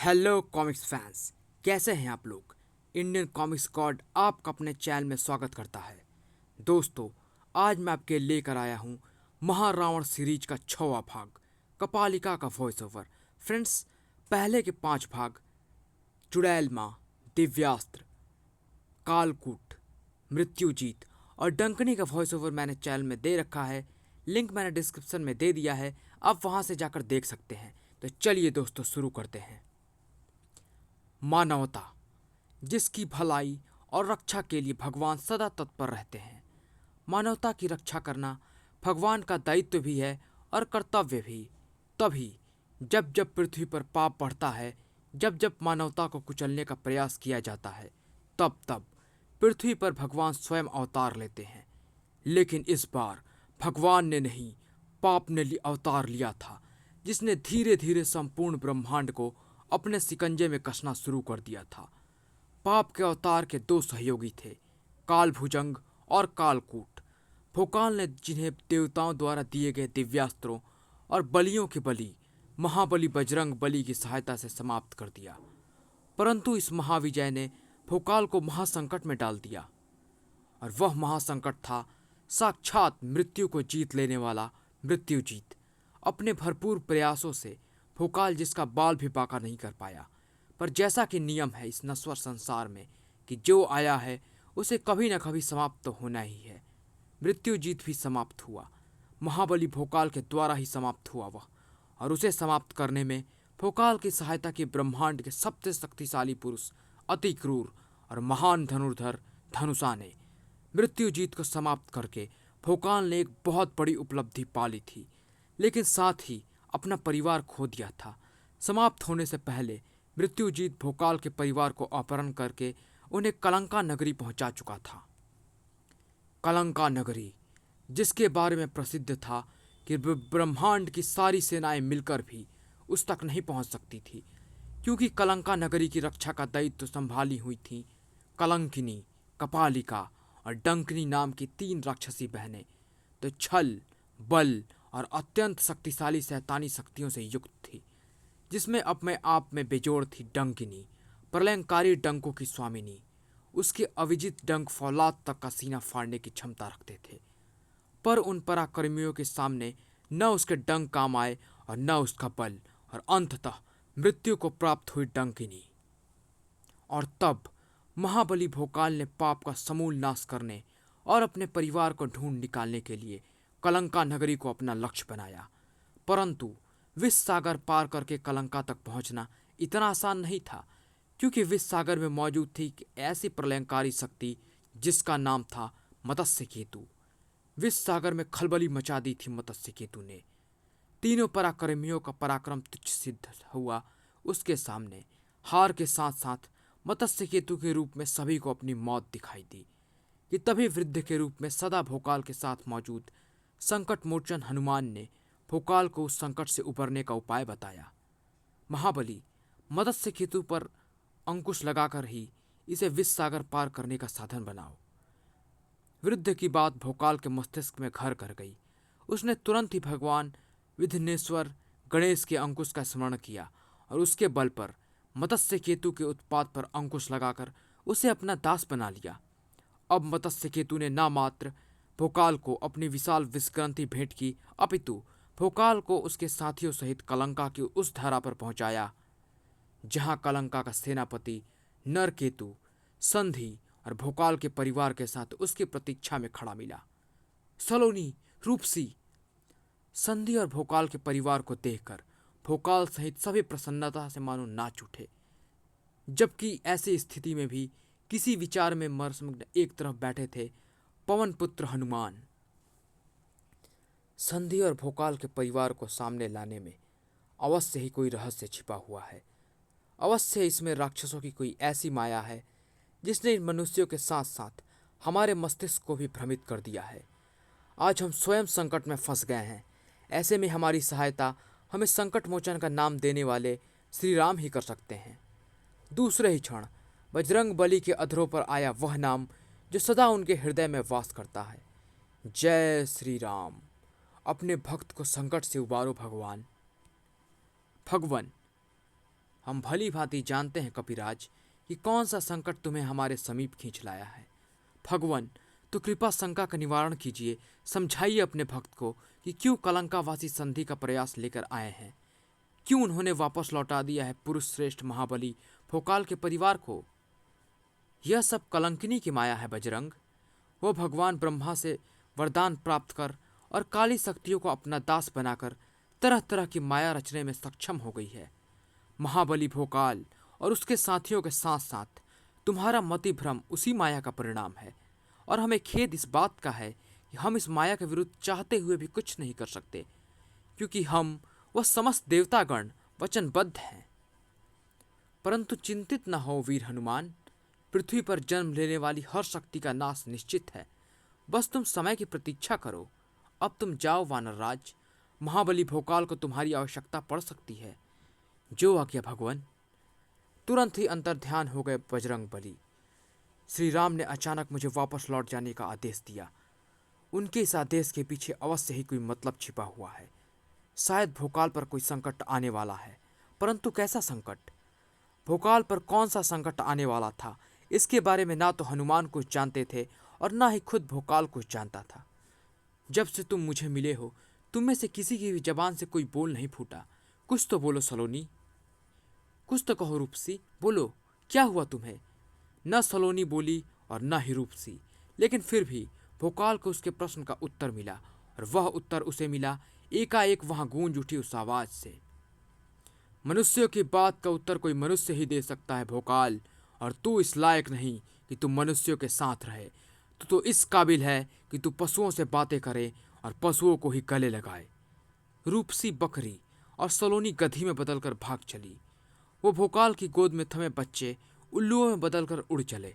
Hello comics fans, कैसे हैं आप लोग। इंडियन कॉमिक्स गॉड आपका अपने चैनल में स्वागत करता है। दोस्तों, आज मैं आपके लेकर आया हूँ महारावण सीरीज का 6वां भाग, कपालिका का वॉइस ओवर। फ्रेंड्स, पहले के 5 भाग चुड़ैल माँ, दिव्यास्त्र, कालकूट, मृत्युजीत और डंकनी का वॉइस ओवर मैंने चैनल में दे रखा है। लिंक मैंने डिस्क्रिप्शन में दे दिया है, आप वहाँ से जाकर देख सकते हैं। तो चलिए दोस्तों, शुरू करते हैं। मानवता, जिसकी भलाई और रक्षा के लिए भगवान सदा तत्पर रहते हैं। मानवता की रक्षा करना भगवान का दायित्व भी है और कर्तव्य भी। तभी जब जब पृथ्वी पर पाप बढ़ता है, जब जब मानवता को कुचलने का प्रयास किया जाता है, तब तब पृथ्वी पर भगवान स्वयं अवतार लेते हैं। लेकिन इस बार भगवान ने नहीं, पाप ने अवतार लिया था, जिसने धीरे धीरे संपूर्ण ब्रह्मांड को अपने सिकंजे में कसना शुरू कर दिया था। पाप के अवतार के 2 सहयोगी थे, काल भुजंग और कालकूट। भोकाल ने जिन्हें देवताओं द्वारा दिए गए दिव्यास्त्रों और बलियों के बलि महाबली बजरंग बली की सहायता से समाप्त कर दिया। परंतु इस महाविजय ने भोकाल को महासंकट में डाल दिया, और वह महासंकट था साक्षात मृत्यु को जीत लेने वाला मृत्युजीत। अपने भरपूर प्रयासों से भोकाल जिसका बाल भी बांका नहीं कर पाया, पर जैसा कि नियम है इस नश्वर संसार में कि जो आया है उसे कभी न कभी समाप्त तो होना ही है। मृत्युजीत भी समाप्त हुआ, महाबली भोकाल के द्वारा ही समाप्त हुआ वह, और उसे समाप्त करने में भोकाल की सहायता की ब्रह्मांड के सबसे शक्तिशाली पुरुष, अति क्रूर और महान धनुर्धर धनुषा ने। मृत्युजीत को समाप्त करके भोकाल ने एक बहुत बड़ी उपलब्धि पाली थी, लेकिन साथ ही अपना परिवार खो दिया था। समाप्त होने से पहले मृत्युजीत भोकाल के परिवार को अपहरण करके उन्हें कलंका नगरी पहुंचा चुका था। कलंका नगरी, जिसके बारे में प्रसिद्ध था कि ब्रह्मांड की सारी सेनाएं मिलकर भी उस तक नहीं पहुंच सकती थी, क्योंकि कलंका नगरी की रक्षा का दायित्व संभाली हुई थी कलंकिनी, कपालिका और डंकनी नाम की 3 राक्षसी बहनें। तो छल, बल और अत्यंत शक्तिशाली शैतानी शक्तियों से युक्त थी, जिसमें अपने आप में बेजोड़ थी डंकिनी, प्रलयंकारी डंकों की स्वामिनी। उसके अविजित डंक फौलाद तक का सीना फाड़ने की क्षमता रखते थे, पर उन पराक्रमियों के सामने न उसके डंक काम आए और न उसका बल, और अंततः मृत्यु को प्राप्त हुई डंकिनी। और तब महाबली भोकाल ने पाप का समूल नाश करने और अपने परिवार को ढूंढ निकालने के लिए कलंका नगरी को अपना लक्ष्य बनाया। परंतु विष सागर पार करके कलंका तक पहुंचना इतना आसान नहीं था, क्योंकि विष सागर में मौजूद थी एक ऐसी प्रलयंकारी शक्ति जिसका नाम था मत्स्य केतु। विष सागर में खलबली मचा दी थी मत्स्य केतु ने। तीनों पराक्रमियों का पराक्रम तुच्छ सिद्ध हुआ उसके सामने। हार के साथ साथ मत्स्य केतु के रूप में सभी को अपनी मौत दिखाई दी कि तभी वृद्ध के रूप में सदा भोकाल के साथ मौजूद संकट मोचन हनुमान ने भोकाल को उस संकट से उबरने का उपाय बताया। महाबली, मत्स्य केतु पर अंकुश लगाकर ही इसे विष सागर पार करने का साधन बनाओ। वृद्ध की बात भोकाल के मस्तिष्क में घर कर गई। उसने तुरंत ही भगवान विघ्नेश्वर गणेश के अंकुश का स्मरण किया और उसके बल पर मत्स्य केतु के उत्पात पर अंकुश लगाकर उसे अपना दास बना लिया। अब मत्स्य केतु ने ना मात्र भोकाल को अपनी विशाल विषग्रंथि भेंट की, अपितु भोकाल को उसके साथियों सहित कलंका की उस धारा पर पहुंचाया जहां कलंका का सेनापति नरकेतु संधि और भोकाल के परिवार के साथ उसकी प्रतीक्षा में खड़ा मिला। सलोनी, रूपसी। संधि और भोकाल के परिवार को देखकर भोकाल सहित सभी प्रसन्नता से मानो नाच उठे, जबकि ऐसी स्थिति में भी किसी विचार में मर्मग्न एक तरफ बैठे थे पवन पुत्र हनुमान। संधि और भोकाल के परिवार को सामने लाने में अवश्य ही कोई रहस्य छिपा हुआ है। अवश्य इसमें राक्षसों की कोई ऐसी माया है जिसने इन मनुष्यों के साथ साथ हमारे मस्तिष्क को भी भ्रमित कर दिया है। आज हम स्वयं संकट में फंस गए हैं। ऐसे में हमारी सहायता हमें संकट मोचन का नाम देने वाले श्री राम ही कर सकते हैं। दूसरे ही क्षण बजरंग बली के अधरों पर आया वह नाम जो सदा उनके हृदय में वास करता है। जय श्री राम। अपने भक्त को संकट से उबारो भगवान। भगवान, हम भली भांति जानते हैं कपिराज कि कौन सा संकट तुम्हें हमारे समीप खींच लाया है। भगवान, तो कृपा शंका का निवारण कीजिए, समझाइए अपने भक्त को कि क्यों कलंकावासी संधि का प्रयास लेकर आए हैं, क्यों उन्होंने वापस लौटा दिया है पुरुष श्रेष्ठ महाबली भोकाल के परिवार को। यह सब कलंकिनी की माया है बजरंग। वो भगवान ब्रह्मा से वरदान प्राप्त कर और काली शक्तियों को अपना दास बनाकर तरह तरह की माया रचने में सक्षम हो गई है। महाबली भोकाल और उसके साथियों के साथ साथ तुम्हारा मति भ्रम उसी माया का परिणाम है, और हमें खेद इस बात का है कि हम इस माया के विरुद्ध चाहते हुए भी कुछ नहीं कर सकते, क्योंकि हम वह समस्त देवतागण वचनबद्ध हैं। परंतु चिंतित न हो वीर हनुमान, पृथ्वी पर जन्म लेने वाली हर शक्ति का नाश निश्चित है। बस तुम समय की प्रतीक्षा करो। अब तुम जाओ वानर राज, महाबली भोकाल को तुम्हारी आवश्यकता पड़ सकती है। जो आज्ञा भगवान। तुरंत ही अंतर्ध्यान हो गए बजरंग बली। श्री राम ने अचानक मुझे वापस लौट जाने का आदेश दिया। उनके इस आदेश के पीछे अवश्य ही कोई मतलब छिपा हुआ है। शायद भोकाल पर कोई संकट आने वाला है, परंतु कैसा संकट? भोकाल पर कौन सा संकट आने वाला था, इसके बारे में ना तो हनुमान कुछ जानते थे और ना ही खुद भोकाल कुछ जानता था। जब से तुम मुझे मिले हो, तुम में से किसी की भी जबान से कोई बोल नहीं फूटा। कुछ तो बोलो सलोनी, कुछ तो कहो रूपसी, बोलो क्या हुआ तुम्हें? न सलोनी बोली और न ही रूपसी, लेकिन फिर भी भोकाल को उसके प्रश्न का उत्तर मिला, और वह उत्तर उसे मिला एकाएक वहां गूंज उठी उस आवाज से। मनुष्यों की बात का उत्तर कोई मनुष्य ही दे सकता है भोकाल, और तू इस लायक नहीं कि तू मनुष्यों के साथ रहे। तू तो इस काबिल है कि तू पशुओं से बातें करे और पशुओं को ही गले लगाए। रूपसी बकरी और सलोनी गधी में बदलकर भाग चली। वो भोकाल की गोद में थमे बच्चे उल्लुओं में बदलकर उड़ चले।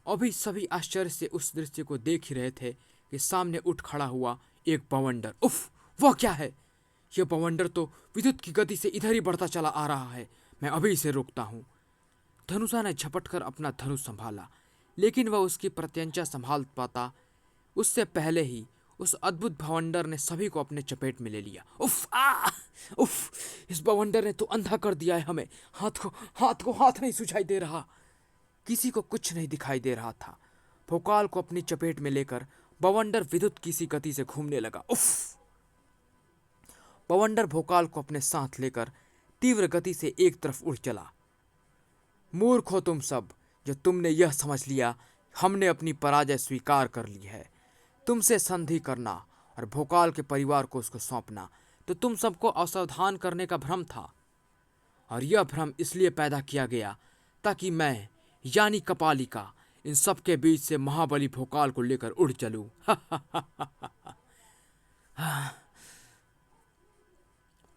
अभी सभी आश्चर्य से उस दृश्य को देख ही रहे थे कि सामने उठ खड़ा हुआ एक बवंडर। उफ, वह क्या है? यह बवंडर तो विद्युत की गति से इधर ही बढ़ता चला आ रहा है। मैं अभी इसे रोकता हूं। धनुषा ने झपटकर अपना धनुष संभाला, लेकिन वह उसकी प्रत्यंचा संभाल पाता उससे पहले ही उस अद्भुत बवंडर ने सभी को अपने चपेट में ले लिया। उफ आ उफ, इस बवंडर ने तो अंधा कर दिया है हमें। हाथ नहीं सुझाई दे रहा। किसी को कुछ नहीं दिखाई दे रहा था। भोकाल को अपनी चपेट में लेकर बवंडर विद्युत की सी गति से घूमने लगा। उफ! बवंडर भोकाल को अपने साथ लेकर तीव्र गति से एक तरफ उड़ चला। मूर्ख हो तुम सब, जो तुमने यह समझ लिया हमने अपनी पराजय स्वीकार कर ली है। तुमसे संधि करना और भोकाल के परिवार को उसको सौंपना तो तुम सबको असावधान करने का भ्रम था, और यह भ्रम इसलिए पैदा किया गया ताकि मैं यानी कपालिका इन सब के बीच से महाबली भोकाल को लेकर उड़ चलूं।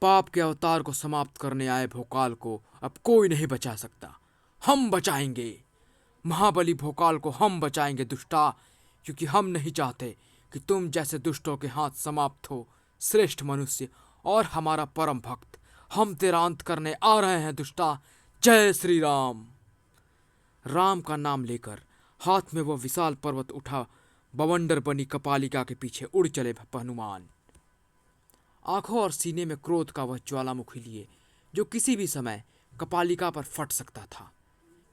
पाप के अवतार को समाप्त करने आए भोकाल को अब कोई नहीं बचा सकता। हम बचाएंगे महाबली भोकाल को, हम बचाएंगे दुष्टा, क्योंकि हम नहीं चाहते कि तुम जैसे दुष्टों के हाथ समाप्त हो। श्रेष्ठ मनुष्य और हमारा परम भक्त, हम तेरा अंत करने आ रहे हैं दुष्टा। जय श्री राम। राम का नाम लेकर हाथ में वह विशाल पर्वत उठा बवंडर बनी कपालिका के पीछे उड़ चले हनुमान। आंखों और सीने में क्रोध का वह ज्वालामुखी लिए जो किसी भी समय कपालिका पर फट सकता था,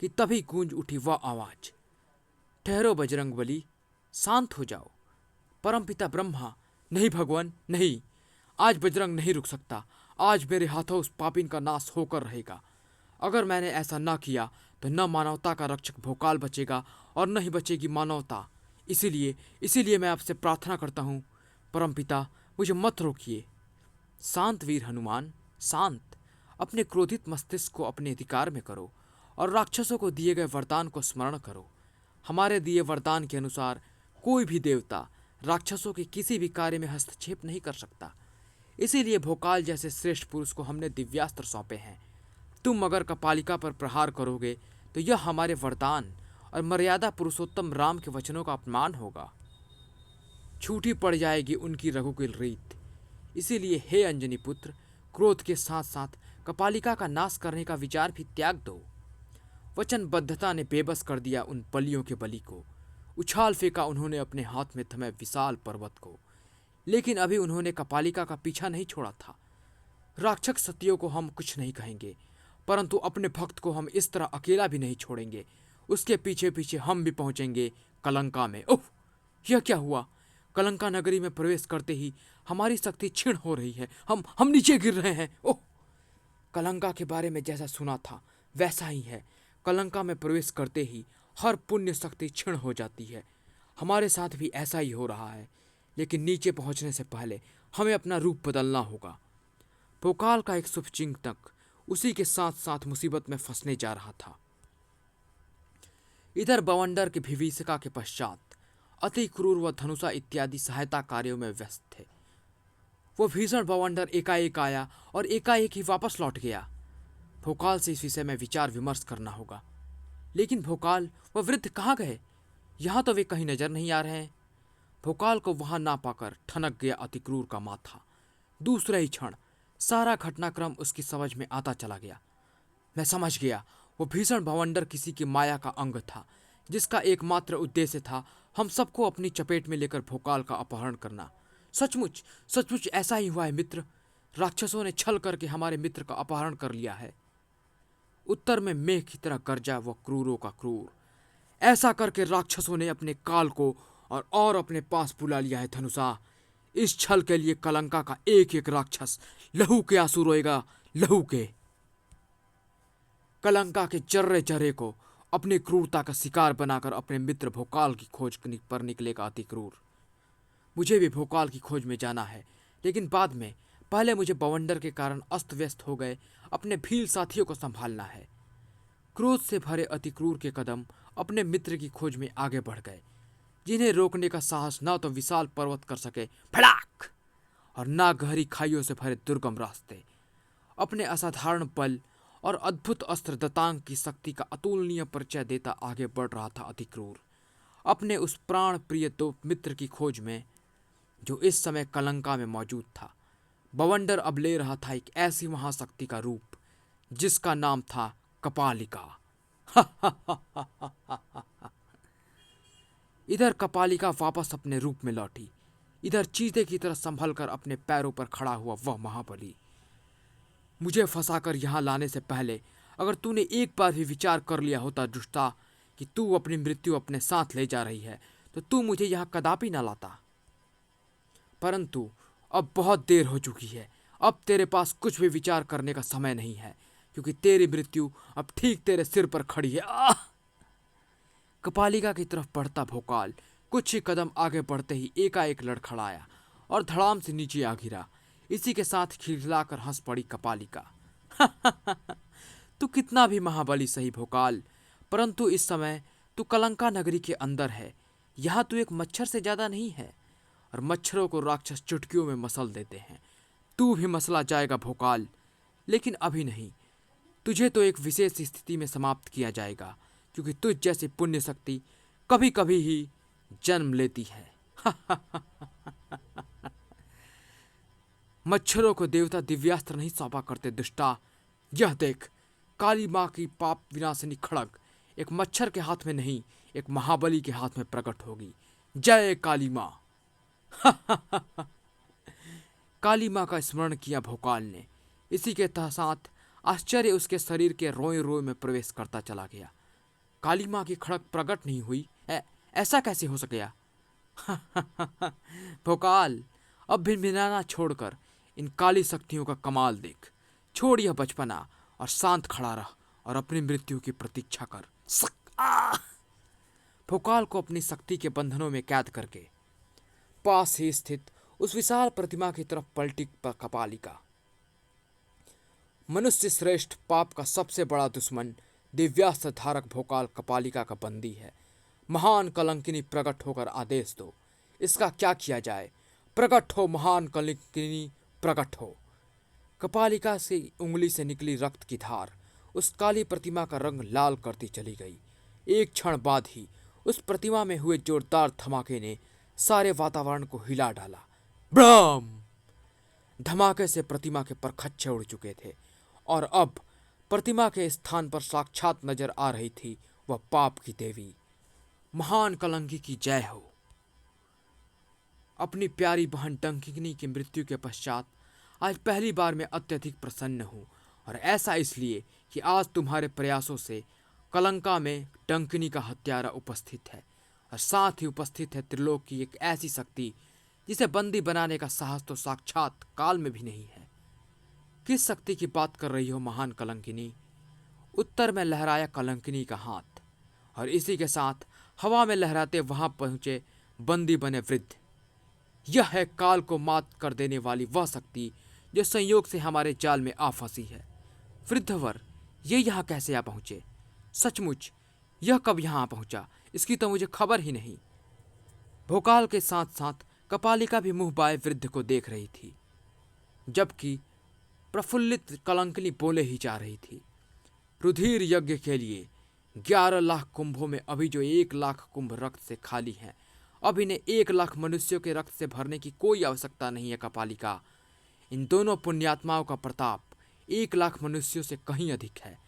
कि तभी गूंज उठी वह आवाज। ठहरो बजरंगबली, शांत हो जाओ। परमपिता ब्रह्मा, नहीं भगवान नहीं, आज बजरंग नहीं रुक सकता। आज मेरे हाथों उस पापिन का नाश होकर रहेगा। अगर मैंने ऐसा ना किया तो न मानवता का रक्षक भोकाल बचेगा और न ही बचेगी मानवता। इसीलिए मैं आपसे प्रार्थना करता हूँ परमपिता, मुझे मत रोकिए। शांत वीर हनुमान, शांत। अपने क्रोधित मस्तिष्क को अपने अधिकार में करो और राक्षसों को दिए गए वरदान को स्मरण करो। हमारे दिए वरदान के अनुसार कोई भी देवता राक्षसों के किसी भी कार्य में हस्तक्षेप नहीं कर सकता। इसीलिए भोकाल जैसे श्रेष्ठ पुरुष को हमने दिव्यास्त्र सौंपे हैं। तुम अगर कपालिका पर प्रहार करोगे तो यह हमारे वरदान और मर्यादा पुरुषोत्तम राम के वचनों का अपमान होगा। छूटी पड़ जाएगी उनकी रघुकुल रीत। इसीलिए हे अंजनी पुत्र, क्रोध के साथ साथ कपालिका का नाश करने का विचार भी त्याग दो। वचनबद्धता ने बेबस कर दिया उन बलियों के बलि को। उछाल फेंका उन्होंने अपने हाथ में थमे विशाल पर्वत को, लेकिन अभी उन्होंने कपालिका का पीछा नहीं छोड़ा था। राक्षस सतियों को हम कुछ नहीं कहेंगे, परंतु अपने भक्त को हम इस तरह अकेला भी नहीं छोड़ेंगे। उसके पीछे पीछे हम भी पहुंचेंगे कलंका में। ओह, यह क्या हुआ? कलंका नगरी में प्रवेश करते ही हमारी शक्ति क्षीण हो रही है। हम नीचे गिर रहे हैं। ओह, कलंका के बारे में जैसा सुना था वैसा ही है। कलंका में प्रवेश करते ही हर पुण्य शक्ति क्षीण हो जाती है। हमारे साथ भी ऐसा ही हो रहा है, लेकिन नीचे पहुंचने से पहले हमें अपना रूप बदलना होगा। भोकाल का एक शुभचिंतक उसी के साथ साथ मुसीबत में फंसने जा रहा था। इधर बवंडर के विभीषिका के पश्चात अति क्रूर व धनुषा इत्यादि सहायता कार्यों में व्यस्त थे। वो भीषण बवंडर एकाएक आया और एकाएक ही वापस लौट गया। भोकाल से इस विषय में विचार विमर्श करना होगा। लेकिन भोकाल व वृद्ध कहाँ गए? यहाँ तो वे कहीं नजर नहीं आ रहे हैं। भोकाल को वहां ना पाकर ठनक गया अति क्रूर का माथा। दूसरे ही क्षण सारा घटनाक्रम उसकी समझ में आता चला गया। मैं समझ गया, वो भीषण बवंडर किसी की माया का अंग था, जिसका एकमात्र उद्देश्य था हम सबको अपनी चपेट में लेकर भोकाल का अपहरण करना। सचमुच सचमुच ऐसा ही हुआ है मित्र। राक्षसों ने छल करके हमारे मित्र का अपहरण कर लिया है। उत्तर में मेघ की तरह गरजा वो क्रूरों का क्रूर। ऐसा करके राक्षसों ने अपने काल को और अपने पास बुला लिया है धनुषा। इस छल के लिए कलंका का एक एक राक्षस लहू के आंसू रोएगा, लहू के। कलंका के जर्रे जर्रे को अपनी क्रूरता का शिकार बनाकर अपने मित्र भोकाल की खोज पर निकलेगा अति क्रूर। मुझे भी भोकाल की खोज में जाना है, लेकिन बाद में। पहले मुझे बवंडर के कारण अस्त व्यस्त हो गए अपने भील साथियों को संभालना है। क्रोध से भरे अति क्रूर के कदम अपने मित्र की खोज में आगे बढ़ गए, जिन्हें रोकने का साहस न तो विशाल पर्वत कर सके फड़ाक, और न गहरी खाइयों से भरे दुर्गम रास्ते। अपने असाधारण बल और अद्भुत अस्त्र दतांग की शक्ति का अतुलनीय परिचय देता आगे बढ़ रहा था अति क्रूर, अपने उस प्राण प्रिय दो मित्र की खोज में जो इस समय कलंका में मौजूद था। बवंडर अब ले रहा था एक ऐसी महाशक्ति का रूप जिसका नाम था कपालिका। इधर कपालिका वापस अपने रूप में लौटी। इधर चीते की तरह संभल कर अपने पैरों पर खड़ा हुआ वह महाबली। मुझे फंसाकर यहां लाने से पहले अगर तूने एक बार भी विचार कर लिया होता दुष्टा कि तू अपनी मृत्यु अपने साथ ले जा रही है, तो तू मुझे यहां कदापि न लाता। परंतु अब बहुत देर हो चुकी है। अब तेरे पास कुछ भी विचार करने का समय नहीं है, क्योंकि तेरी मृत्यु अब ठीक तेरे सिर पर खड़ी है। कपालिका की तरफ बढ़ता भोकाल कुछ ही कदम आगे बढ़ते ही एकाएक लड़खड़ाया और धड़ाम से नीचे आ गिरा। इसी के साथ खिलखिलाकर हंस पड़ी कपालिका। तू कितना भी महाबली सही भोकाल, परंतु इस समय तू कलंका नगरी के अंदर है। यहाँ तू एक मच्छर से ज्यादा नहीं है, और मच्छरों को राक्षस चुटकियों में मसल देते हैं। तू भी मसला जाएगा भोकाल, लेकिन अभी नहीं। तुझे तो एक विशेष स्थिति में समाप्त किया जाएगा, क्योंकि तुझ जैसी पुण्य शक्ति कभी कभी ही जन्म लेती है। मच्छरों को देवता दिव्यास्त्र नहीं सौंपा करते दुष्टा। यह देख, काली माँ की पाप विनाशिनी खड़ग एक मच्छर के हाथ में नहीं, एक महाबली के हाथ में प्रकट होगी। जय काली माँ। काली माँ का स्मरण किया भोकाल ने। इसी के साथ आश्चर्य उसके शरीर के रोए रोए में प्रवेश करता चला गया। काली माँ की खड़ग प्रकट नहीं हुई, ऐसा कैसे हो सकेगा? भोकाल, अब भिनभिनाना छोड़कर इन काली शक्तियों का कमाल देख। छोड़ यह बचपना और शांत खड़ा रह और अपनी मृत्यु की प्रतीक्षा कर। भोकाल को अपनी शक्ति के बंधनों में कैद करके पास ही स्थित उस विशाल प्रतिमा की तरफ पलटी कपालिका। मनुष्य श्रेष्ठ पाप का सबसे बड़ा दुश्मन दिव्यास्त्र धारक भोकाल कपालिका का बंदी है। महान कलंकिनी प्रकट होकर आदेश दो, इसका क्या किया जाए? प्रकट हो महान कलंकिनी, प्रकट हो। कपालिका से उंगली से निकली रक्त की धार उस काली प्रतिमा का रंग लाल करती चली गई। एक क्षण बाद ही उस प्रतिमा में हुए जोरदार धमाके ने सारे वातावरण को हिला डाला। ब्राम! धमाके से प्रतिमा के परखच्चे उड़ चुके थे, और अब प्रतिमा के स्थान पर साक्षात नजर आ रही थी वह पाप की देवी। महान कलंकी की जय हो। अपनी प्यारी बहन डंकिनी की मृत्यु के पश्चात आज पहली बार मैं अत्यधिक प्रसन्न हूँ, और ऐसा इसलिए कि आज तुम्हारे प्रयासों से कलंका में डंकिनी का हत्यारा उपस्थित है, और साथ ही उपस्थित है त्रिलोक की एक ऐसी शक्ति जिसे बंदी बनाने का साहस तो साक्षात काल में भी नहीं है। किस शक्ति की बात कर रही हो महान कलंकिनी? उत्तर में लहराया कलंकिनी का हाथ, और इसी के साथ हवा में लहराते वहां पहुंचे बंदी बने वृद्ध। यह है काल को मात कर देने वाली वह शक्ति जो संयोग से हमारे जाल में आ फंसी है। वृद्धवर, ये यहाँ कैसे आ पहुंचे? सचमुच यह कब यहाँ आ पहुंचा, इसकी तो मुझे खबर ही नहीं। भोकाल के साथ साथ कपालिका भी मुंह बाए वृद्ध को देख रही थी, जबकि प्रफुल्लित कलंकिनी बोले ही जा रही थी। रुधिर यज्ञ के लिए 11 लाख कुंभों में अभी जो 1 लाख कुंभ रक्त से खाली हैं, अब इन्हें 1 लाख मनुष्यों के रक्त से भरने की कोई आवश्यकता नहीं है कपालिका। इन दोनों पुण्यात्माओं का प्रताप 1 लाख मनुष्यों से कहीं अधिक है।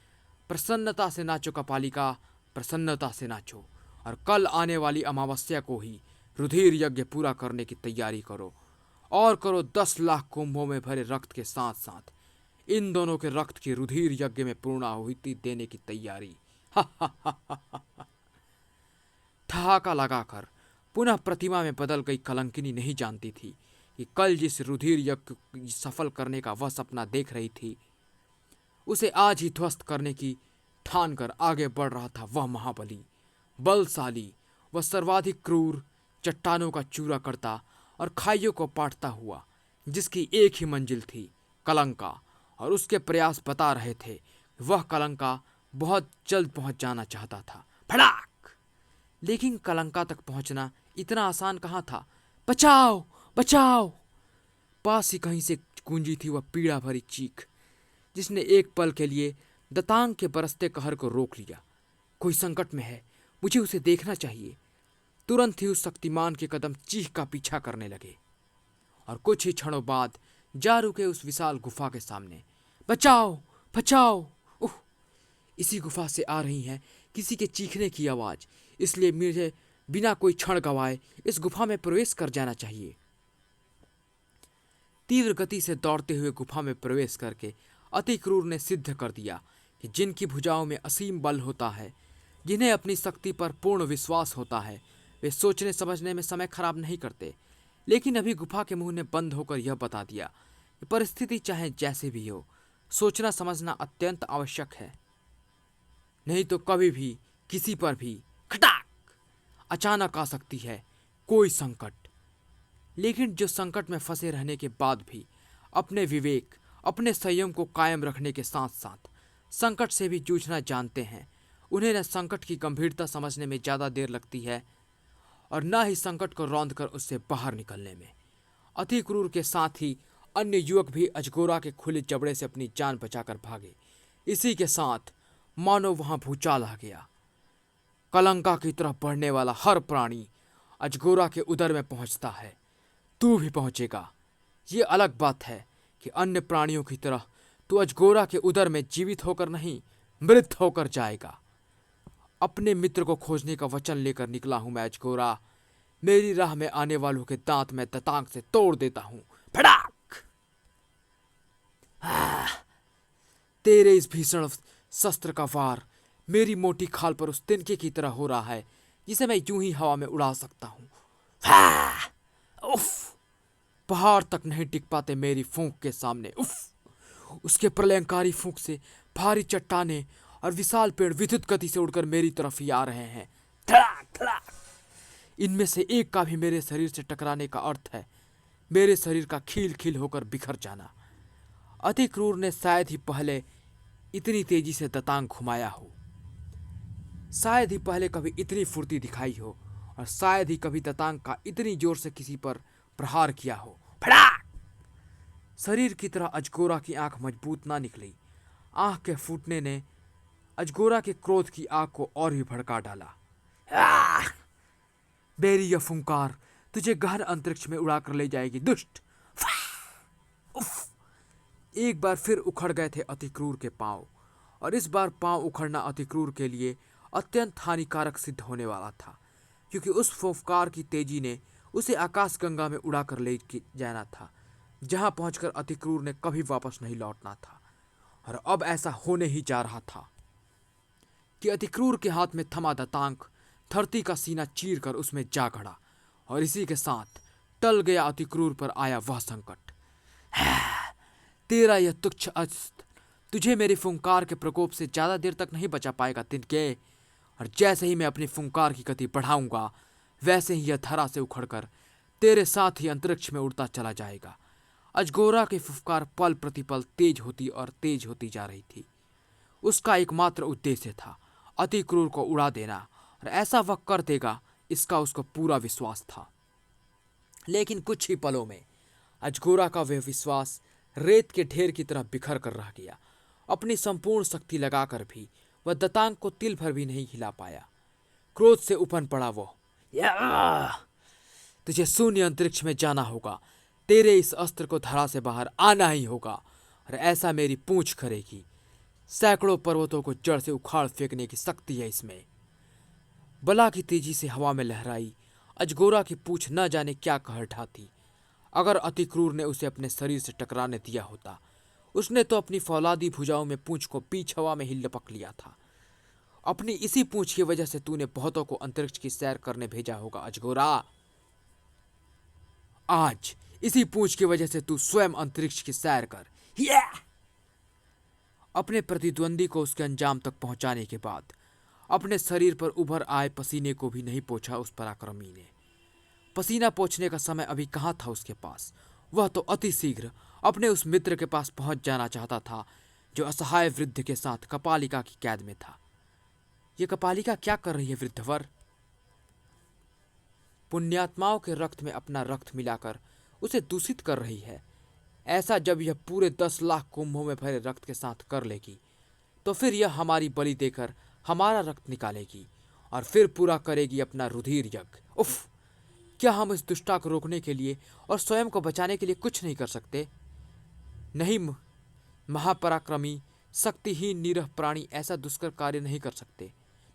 प्रसन्नता से नाचो कपालिका, प्रसन्नता से नाचो, और कल आने वाली अमावस्या को ही रुधिर यज्ञ पूरा करने की तैयारी करो, और करो 10 लाख कुंभों में भरे रक्त के साथ साथ इन दोनों के रक्त की रुधिर यज्ञ में पूर्णाहुति देने की तैयारी। ठहाका लगाकर पुनः प्रतिमा में बदल गई कलंकिनी नहीं जानती थी कि कल जिस रुधिर यज्ञ सफल करने का वह सपना देख रही थी, उसे आज ही ध्वस्त करने की ठान कर आगे बढ़ रहा था वह महाबली, बलशाली, वह सर्वाधिक क्रूर, चट्टानों का चूरा करता और खाइयों को पाटता हुआ, जिसकी एक ही मंजिल थी, कलंका, और उसके प्रयास बता रहे थे वह कलंका बहुत जल्द पहुंच जाना चाहता था। भड़ाक! लेकिन कलंका तक पहुंचना इतना आसान कहाँ था। बचाओ, बचाओ! पास ही कहीं से गूंजी थी वह पीड़ा भरी चीख, जिसने एक पल के लिए दतांग के बरसते कहर को रोक लिया। कोई संकट में है, मुझे उसे देखना चाहिए। तुरंत ही उस शक्तिमान के कदम चीख का पीछा करने लगे, और कुछ ही क्षणों बाद जा रुके उस विशाल गुफा के सामने। बचाओ, बचाओ! उह! इसी गुफा से आ रही है किसी के चीखने की आवाज, इसलिए मुझे बिना कोई क्षण गवाए इस गुफा में प्रवेश कर जाना चाहिए। तीव्र गति से दौड़ते हुए गुफा में प्रवेश करके अति क्रूर ने सिद्ध कर दिया कि जिनकी भुजाओं में असीम बल होता है, जिन्हें अपनी शक्ति पर पूर्ण विश्वास होता है, वे सोचने समझने में समय खराब नहीं करते। लेकिन अभी गुफा के मुंह ने बंद होकर यह बता दिया कि परिस्थिति चाहे जैसे भी हो, सोचना समझना अत्यंत आवश्यक है, नहीं तो कभी भी किसी पर भी खटाक अचानक आ सकती है कोई संकट। लेकिन जो संकट में फंसे रहने के बाद भी अपने विवेक, अपने संयम को कायम रखने के साथ साथ संकट से भी जूझना जानते हैं, उन्हें न संकट की गंभीरता समझने में ज़्यादा देर लगती है और न ही संकट को रौंद कर उससे बाहर निकलने में। अति क्रूर के साथ ही अन्य युवक भी अजगोरा के खुले जबड़े से अपनी जान बचाकर भागे। इसी के साथ मानो वहां भूचाल आ गया। कलंका की तरफ बढ़ने वाला हर प्राणी अजगोरा के उदर में पहुंचता है। तू भी पहुंचेगा। ये अलग बात है कि अन्य प्राणियों की तरह तू अजगोरा के उदर में जीवित होकर नहीं, मृत होकर जाएगा। अपने मित्र को खोजने का वचन लेकर निकला हूं मैं अजगोरा। मेरी राह में आने वालों के दांत मैं दतांग से तोड़ देता हूं। फटाक! तेरे इस भीषण शस्त्र का वार मेरी मोटी खाल पर उस तिनके की तरह हो रहा है जिसे मैं यूं ही हवा में उड़ा सकता हूं। उफ! पहाड़ तक नहीं टिक पाते मेरी फूंक के सामने। उफ! उसके प्रलयंकारी फूंक से भारी चट्टाने और विशाल पेड़ विद्युत गति से उड़कर मेरी तरफ ही आ रहे हैं। धड़ाक धड़ाक! इनमें से एक का भी मेरे शरीर से टकराने का अर्थ है मेरे शरीर का खील खील होकर बिखर जाना। अति क्रूर ने शायद ही पहले इतनी तेजी से दतांग घुमाया हो, शायद ही पहले कभी इतनी फुर्ती दिखाई हो, और शायद ही कभी दतांग का इतनी जोर से किसी पर प्रहार किया हो। फटाक! शरीर की तरह अजगोरा की आंख मजबूत ना निकली। आंख के फूटने ने अजगोरा के क्रोध की आग को और भी भड़का डाला। मेरी यह फुंकार तुझे गहन अंतरिक्ष में उड़ाकर ले जाएगी, दुष्ट! उफ! एक बार फिर उखड़ गए थे अतिक्रूर के पांव, और इस बार पांव उखड़ना अतिक्रूर के लिए अत्यंत हानिकारक सिद्ध होने वाला था, क्योंकि उस फुंकार की तेजी ने उसे आकाशगंगा में उड़ाकर ले जाना था, जहां पहुंचकर अतिक्रूर ने कभी वापस नहीं लौटना था। और अब ऐसा होने ही जा रहा था कि अतिक्रूर के हाथ में थमा दतांक धरती का सीना चीर कर उसमें जा खड़ा, और इसी के साथ टल गया अतिक्रूर पर आया वह संकट। तेरा यह तुच्छ अस्त्र तुझे मेरी फुंकार के प्रकोप से ज्यादा देर तक नहीं बचा पाएगा तिनके। और जैसे ही मैं अपनी फुंकार की गति बढ़ाऊंगा, वैसे ही यह धरा से उखड़कर तेरे साथ ही अंतरिक्ष में उड़ता चला जाएगा। अजगोरा की फुफकार पल प्रतिपल तेज होती और तेज होती जा रही थी। उसका एकमात्र उद्देश्य था अतिक्रूर को उड़ा देना, और ऐसा वह कर देगा, इसका उसको पूरा विश्वास था। लेकिन कुछ ही पलों में अजगोरा का वह विश्वास रेत के ढेर की तरह बिखर कर रह गया। अपनी संपूर्ण शक्ति लगाकर भी वह दतांग को तिल भर भी नहीं हिला पाया। क्रोध से उफन पड़ा वो। तुझे शून्य अंतरिक्ष में जाना होगा, तेरे इस अस्त्र को धरा से बाहर आना ही होगा, और ऐसा मेरी पूंछ करेगी। सैकड़ों पर्वतों को जड़ से उखाड़ फेंकने की शक्ति है इसमें। बला की तेजी से हवा में लहराई अजगोरा की पूंछ न जाने क्या कह ढाती। अगर अतिक्रूर ने उसे अपने शरीर से टकराने दिया होता, उसने तो अपनी फौलादी भुजाओं में पूंछ को बीच हवा में ही लपक लिया था। अपनी इसी पूंछ की वजह से तूने बहुतों को अंतरिक्ष की सैर करने भेजा होगा अजगोरा। आज इसी पूंछ की वजह से तू स्वयं अंतरिक्ष की सैर कर। अपने प्रतिद्वंदी को उसके अंजाम तक पहुंचाने के बाद अपने शरीर पर उभर आए पसीने को भी नहीं पोंछा उस पराक्रमी ने। पसीना पोंछने का समय अभी कहाँ था उसके पास। वह तो अति शीघ्र अपने उस मित्र के पास पहुंच जाना चाहता था जो असहाय वृद्ध के साथ कपालिका की कैद में था। ये कपालिका क्या कर रही है वृद्धवर? पुण्यात्माओं के रक्त में अपना रक्त मिलाकर उसे दूषित कर रही है। ऐसा जब यह पूरे 10 लाख कुंभों में भरे रक्त के साथ कर लेगी, तो फिर यह हमारी बलि देकर हमारा रक्त निकालेगी और फिर पूरा करेगी अपना रुधिर यज्ञ। उफ! क्या हम इस दुष्टा को रोकने के लिए और स्वयं को बचाने के लिए कुछ नहीं कर सकते? नहीं, महापराक्रमी शक्तिहीन निरह प्राणी ऐसा दुष्कर कार्य नहीं कर सकते।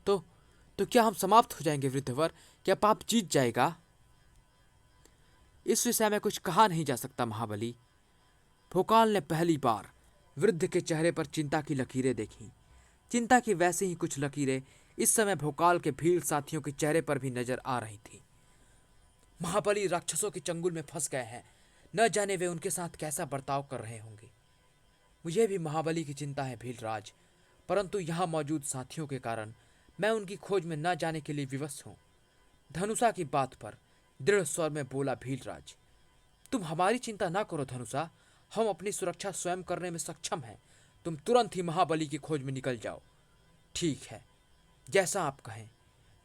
तो क्या हम समाप्त हो जाएंगे वृद्धवर? क्या पाप जीत जाएगा? इस विषय में कुछ कहा नहीं जा सकता महाबली। भोकाल ने पहली बार वृद्ध के चेहरे पर चिंता की लकीरें देखी। चिंता की वैसी ही कुछ लकीरें इस समय भोकाल के भील साथियों के चेहरे पर भी नजर आ रही थी। महाबली राक्षसों के चंगुल में फंस गए हैं, न जाने वे उनके साथ कैसा बर्ताव कर रहे होंगे। मुझे भी महाबली की चिंता है भीलराज, परंतु यहाँ मौजूद साथियों के कारण मैं उनकी खोज में न जाने के लिए विवश हूँ। धनुषा की बात पर दृढ़ स्वर में बोला भीलराज। तुम हमारी चिंता ना करो धनुषा, हम अपनी सुरक्षा स्वयं करने में सक्षम हैं। तुम तुरंत ही महाबली की खोज में निकल जाओ। ठीक है, जैसा आप कहें।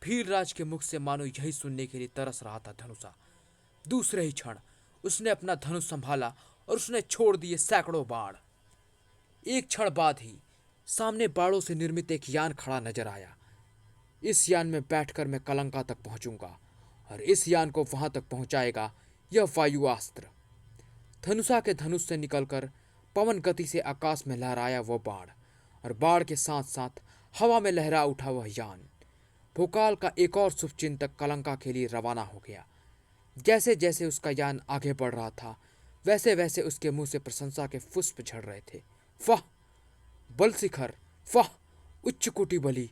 भीलराज के मुख से मानो यही सुनने के लिए तरस रहा था धनुषा। दूसरे ही क्षण उसने अपना धनुष संभाला और उसने छोड़ दिए सैकड़ों बाण। एक क्षण बाद ही सामने बाड़ों से निर्मित एक यान खड़ा नजर आया। इस यान में बैठकर मैं कलंका तक पहुंचूंगा और इस यान को वहां तक पहुंचाएगा यह वायुआस्त्र। धनुषा के धनुष से निकलकर पवन गति से आकाश में लहराया वह बाण, और बाण के साथ साथ हवा में लहरा उठा वह यान। भोकाल का एक और शुभचिंतक कलंका के लिए रवाना हो गया। जैसे जैसे उसका यान आगे बढ़ रहा था, वैसे वैसे उसके मुंह से प्रशंसा के पुष्प झड़ रहे थे। वाह बल शिखर, वाह उच्च कोटि बलि!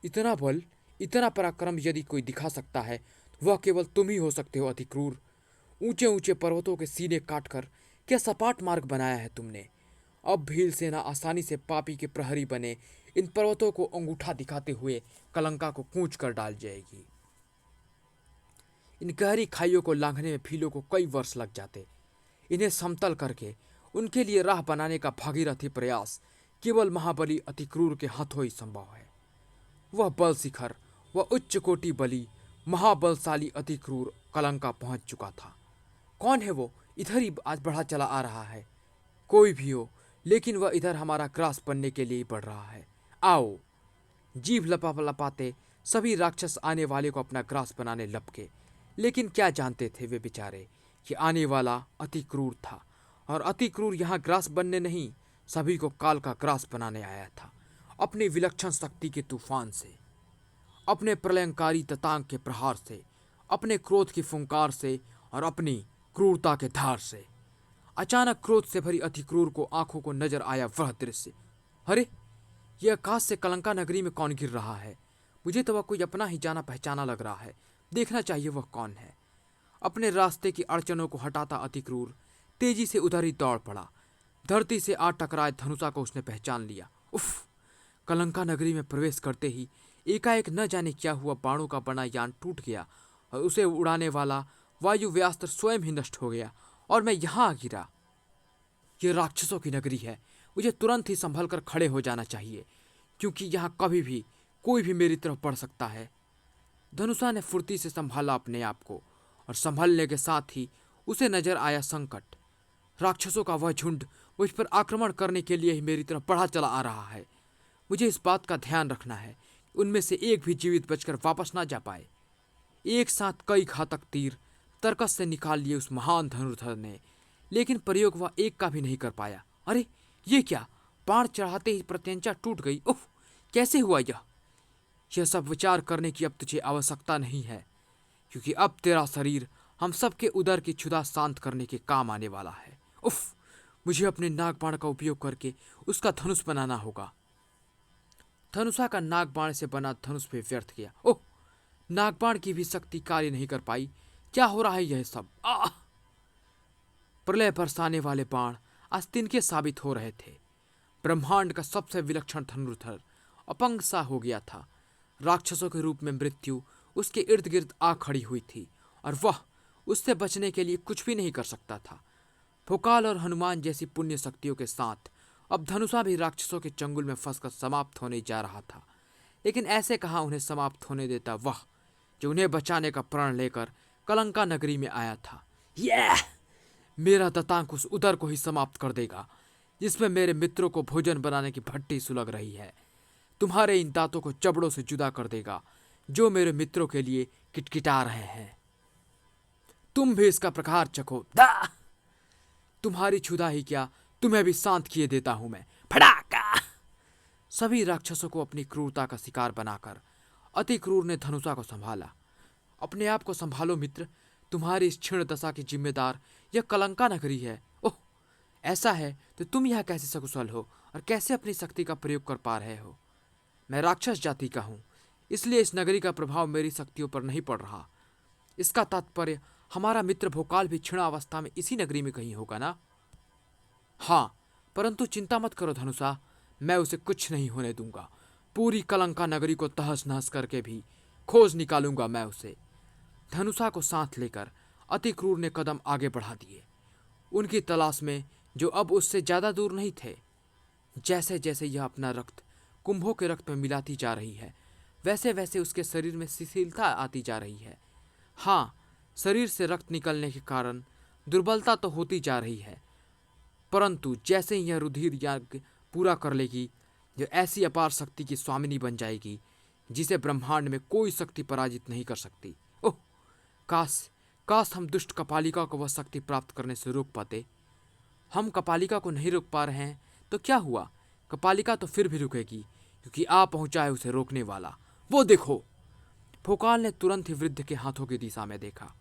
इतना बल, इतना पराक्रम यदि कोई दिखा सकता है तो वह केवल तुम ही हो सकते हो अतिक्रूर। ऊंचे ऊंचे पर्वतों के सीने काटकर क्या सपाट मार्ग बनाया है तुमने। अब भील सेना आसानी से पापी के प्रहरी बने इन पर्वतों को अंगूठा दिखाते हुए कलंका को कूच कर डाल जाएगी। इन गहरी खाइयों को लांघने में भीलों को कई वर्ष लग जाते। इन्हें समतल करके उनके लिए राह बनाने का भागीरथी प्रयास केवल महाबली अतिक्रूर के हाथों ही संभव है। वह बल शिखर, वह उच्च कोटि बलि, महाबलशाली अतिक्रूर कलंका पहुंच चुका था। कौन है वो? इधर ही आज बढ़ा चला आ रहा है। कोई भी हो, लेकिन वह इधर हमारा ग्रास बनने के लिए ही बढ़ रहा है। आओ! जीभ लपाते सभी राक्षस आने वाले को अपना ग्रास बनाने लपके। लेकिन क्या जानते थे वे बेचारे कि आने वाला अतिक्रूर था, और अतिक्रूर यहाँ ग्रास बनने नहीं, सभी को काल का ग्रास बनाने आया था। अपनी विलक्षण शक्ति के तूफान से, अपने प्रलयंकारी ततांग के प्रहार से, अपने क्रोध की फुंकार से और अपनी क्रूरता के धार से। अचानक क्रोध से भरी अतिक्रूर को आंखों को नजर आया वह दृश्य। अरे, यह आकाश से कलंका नगरी में कौन गिर रहा है? मुझे तो वह कोई अपना ही जाना पहचाना लग रहा है। देखना चाहिए वह कौन है। अपने रास्ते की अड़चनों को हटाता अतिक्रूर तेजी से उधर ही दौड़ पड़ा। धरती से आ टकराए धनुषा को उसने पहचान लिया। उफ! कलंका नगरी में प्रवेश करते ही एकाएक न जाने क्या हुआ, बाणों का बना यान टूट गया और उसे उड़ाने वाला वायु व्यास्त्र स्वयं ही नष्ट हो गया और मैं यहाँ आ गिरा। यह राक्षसों की नगरी है। मुझे तुरंत ही संभल कर खड़े हो जाना चाहिए, क्योंकि यहाँ कभी भी कोई भी मेरी तरफ बढ़ सकता है। धनुषा ने फुर्ती से संभाला अपने आप को और संभलने के साथ ही उसे नजर आया संकट। राक्षसों का वह झुंड मुझ पर आक्रमण करने के लिए ही मेरी तरफ बढ़ा चला आ रहा है। मुझे इस बात का ध्यान रखना है, उनमें से एक भी जीवित बचकर वापस ना जा पाए। एक साथ कई घातक तीर तरकस से निकाल लिए उस महान धनुर्धर ने, लेकिन प्रयोग वह एक का भी नहीं कर पाया। अरे, ये क्या! बाण चढ़ाते ही प्रत्यंचा टूट गई। उफ! कैसे हुआ यह सब विचार करने की अब तुझे आवश्यकता नहीं है, क्योंकि अब तेरा शरीर हम सबके उदर की क्षुधा शांत करने के काम आने वाला है। उफ! मुझे अपने नागबाण का उपयोग करके उसका धनुष बनाना होगा। धनुषा का नागबाण से बना धनुष भी व्यर्थ गया। ओह! नागबाण की भी शक्ति कार्य नहीं कर पाई। क्या हो रहा है यह सब? प्रलय बरसाने वाले बाण आज तिनके साबित हो रहे थे। ब्रह्मांड का सबसे विलक्षण धनुर्धर अपंग सा हो गया था। राक्षसों के रूप में मृत्यु उसके इर्द गिर्द आ खड़ी हुई थी और वह उससे बचने के लिए कुछ भी नहीं कर सकता था। भोकाल और हनुमान जैसी पुण्य शक्तियों के साथ अब धनुषा भी राक्षसों के चंगुल में फंसकर समाप्त होने जा रहा था। लेकिन ऐसे कहाँ उन्हें समाप्त होने देता वह, जो उन्हें बचाने का प्रण लेकर कलंका नगरी में आया था। यह मेरा दतांक उस उदर को ही समाप्त कर देगा जिसमें मेरे मित्रों को भोजन बनाने की भट्टी सुलग रही है। तुम्हारे इन दांतों को चबड़ों से जुदा कर देगा जो मेरे मित्रों के लिए किटकिटा रहे हैं। तुम भी इसका प्रहार चखो। तुम्हारी क्षुधा ही क्या, तुम्हें भी शांत किए देता हूं मैं। फटाका! सभी राक्षसों को अपनी क्रूरता का शिकार बनाकर अति क्रूर ने धनुषा को संभाला। अपने आप को संभालो मित्र, तुम्हारी इस क्षीण दशा की जिम्मेदार यह कलंका नगरी है। ओह, ऐसा है तो तुम यह कैसे सकुशल हो और कैसे अपनी शक्ति का प्रयोग कर पा रहे हो? मैं राक्षस जाति का हूं, इसलिए इस नगरी का प्रभाव मेरी शक्तियों पर नहीं पड़ रहा। इसका तात्पर्य हमारा मित्र भोकाल भी क्षीणावस्था में इसी नगरी में कहीं होगा ना? हाँ, परंतु चिंता मत करो धनुषा, मैं उसे कुछ नहीं होने दूंगा। पूरी कलंका नगरी को तहस नहस करके भी खोज निकालूंगा मैं उसे। धनुषा को साथ लेकर अति क्रूर ने कदम आगे बढ़ा दिए, उनकी तलाश में जो अब उससे ज्यादा दूर नहीं थे। जैसे जैसे यह अपना रक्त कुंभों के रक्त में मिलाती जा रही है, वैसे वैसे उसके शरीर में शिथिलता आती जा रही है। हाँ, शरीर से रक्त निकलने के कारण दुर्बलता तो होती जा रही है, परंतु जैसे ही यह रुधिर याग पूरा कर लेगी, जो ऐसी अपार शक्ति की स्वामिनी बन जाएगी जिसे ब्रह्मांड में कोई शक्ति पराजित नहीं कर सकती। ओह, काश काश हम दुष्ट कपालिका को वह शक्ति प्राप्त करने से रोक पाते। हम कपालिका को नहीं रोक पा रहे हैं तो क्या हुआ, कपालिका तो फिर भी रुकेगी, क्योंकि आ पहुंचा है उसे रोकने वाला। वो देखो! भोकाल ने तुरंत ही वृद्ध के हाथों की दिशा में देखा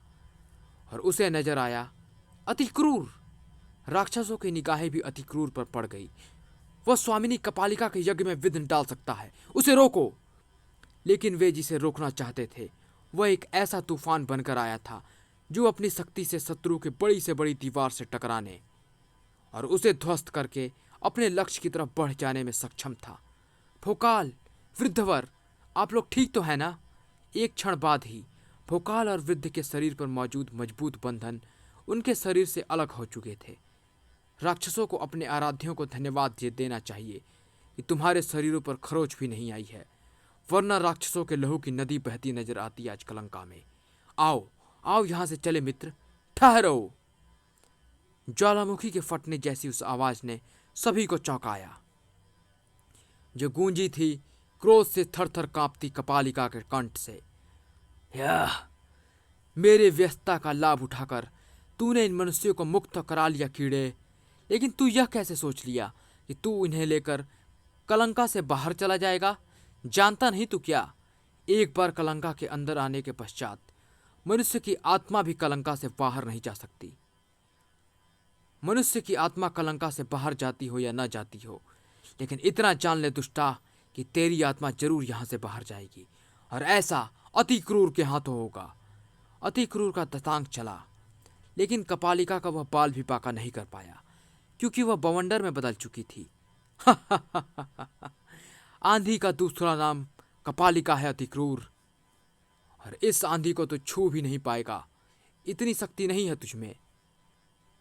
और उसे नजर आया अति क्रूर। राक्षसों की निगाहें भी अति क्रूर पर पड़ गई। वह स्वामिनी कपालिका के यज्ञ में विघ्न डाल सकता है, उसे रोको! लेकिन वे जिसे रोकना चाहते थे वह एक ऐसा तूफान बनकर आया था जो अपनी शक्ति से शत्रु के बड़ी से बड़ी दीवार से टकराने और उसे ध्वस्त करके अपने लक्ष्य की तरफ बढ़ जाने में सक्षम था। भोकाल, वृद्धवर, आप लोग ठीक तो है ना? एक क्षण बाद ही भोकाल और वृद्ध के शरीर पर मौजूद मजबूत बंधन उनके शरीर से अलग हो चुके थे। राक्षसों को अपने आराध्यों को धन्यवाद देना चाहिए कि तुम्हारे शरीरों पर खरोच भी नहीं आई है, वरना राक्षसों के लहू की नदी बहती नजर आती आज कलंका में। आओ आओ, यहां से चले मित्र, ठहरो! ज्वालामुखी के फटने जैसी उस आवाज ने सभी को चौंकाया, जो गूंजी थी क्रोध से थर थर कांपती कपालिका के कंठ से। यह मेरे व्यस्तता का लाभ उठाकर तूने इन मनुष्यों को मुक्त करा लिया कीड़े, लेकिन तू यह कैसे सोच लिया कि तू इन्हें लेकर कलंका से बाहर चला जाएगा? जानता नहीं तू क्या, एक बार कलंका के अंदर आने के पश्चात मनुष्य की आत्मा भी कलंका से बाहर नहीं जा सकती। मनुष्य की आत्मा कलंका से बाहर जाती हो या न जाती हो, लेकिन इतना जान ले दुष्टा कि तेरी आत्मा जरूर यहाँ से बाहर जाएगी, और ऐसा अति क्रूर के हाथों होगा। अति क्रूर का दतांग चला, लेकिन कपालिका का वह बाल भी बाका नहीं कर पाया, क्योंकि वह बवंडर में बदल चुकी थी। आंधी का दूसरा नाम कपालिका है, अति क्रूर, और इस आंधी को तो छू भी नहीं पाएगा। इतनी शक्ति नहीं है तुझमें।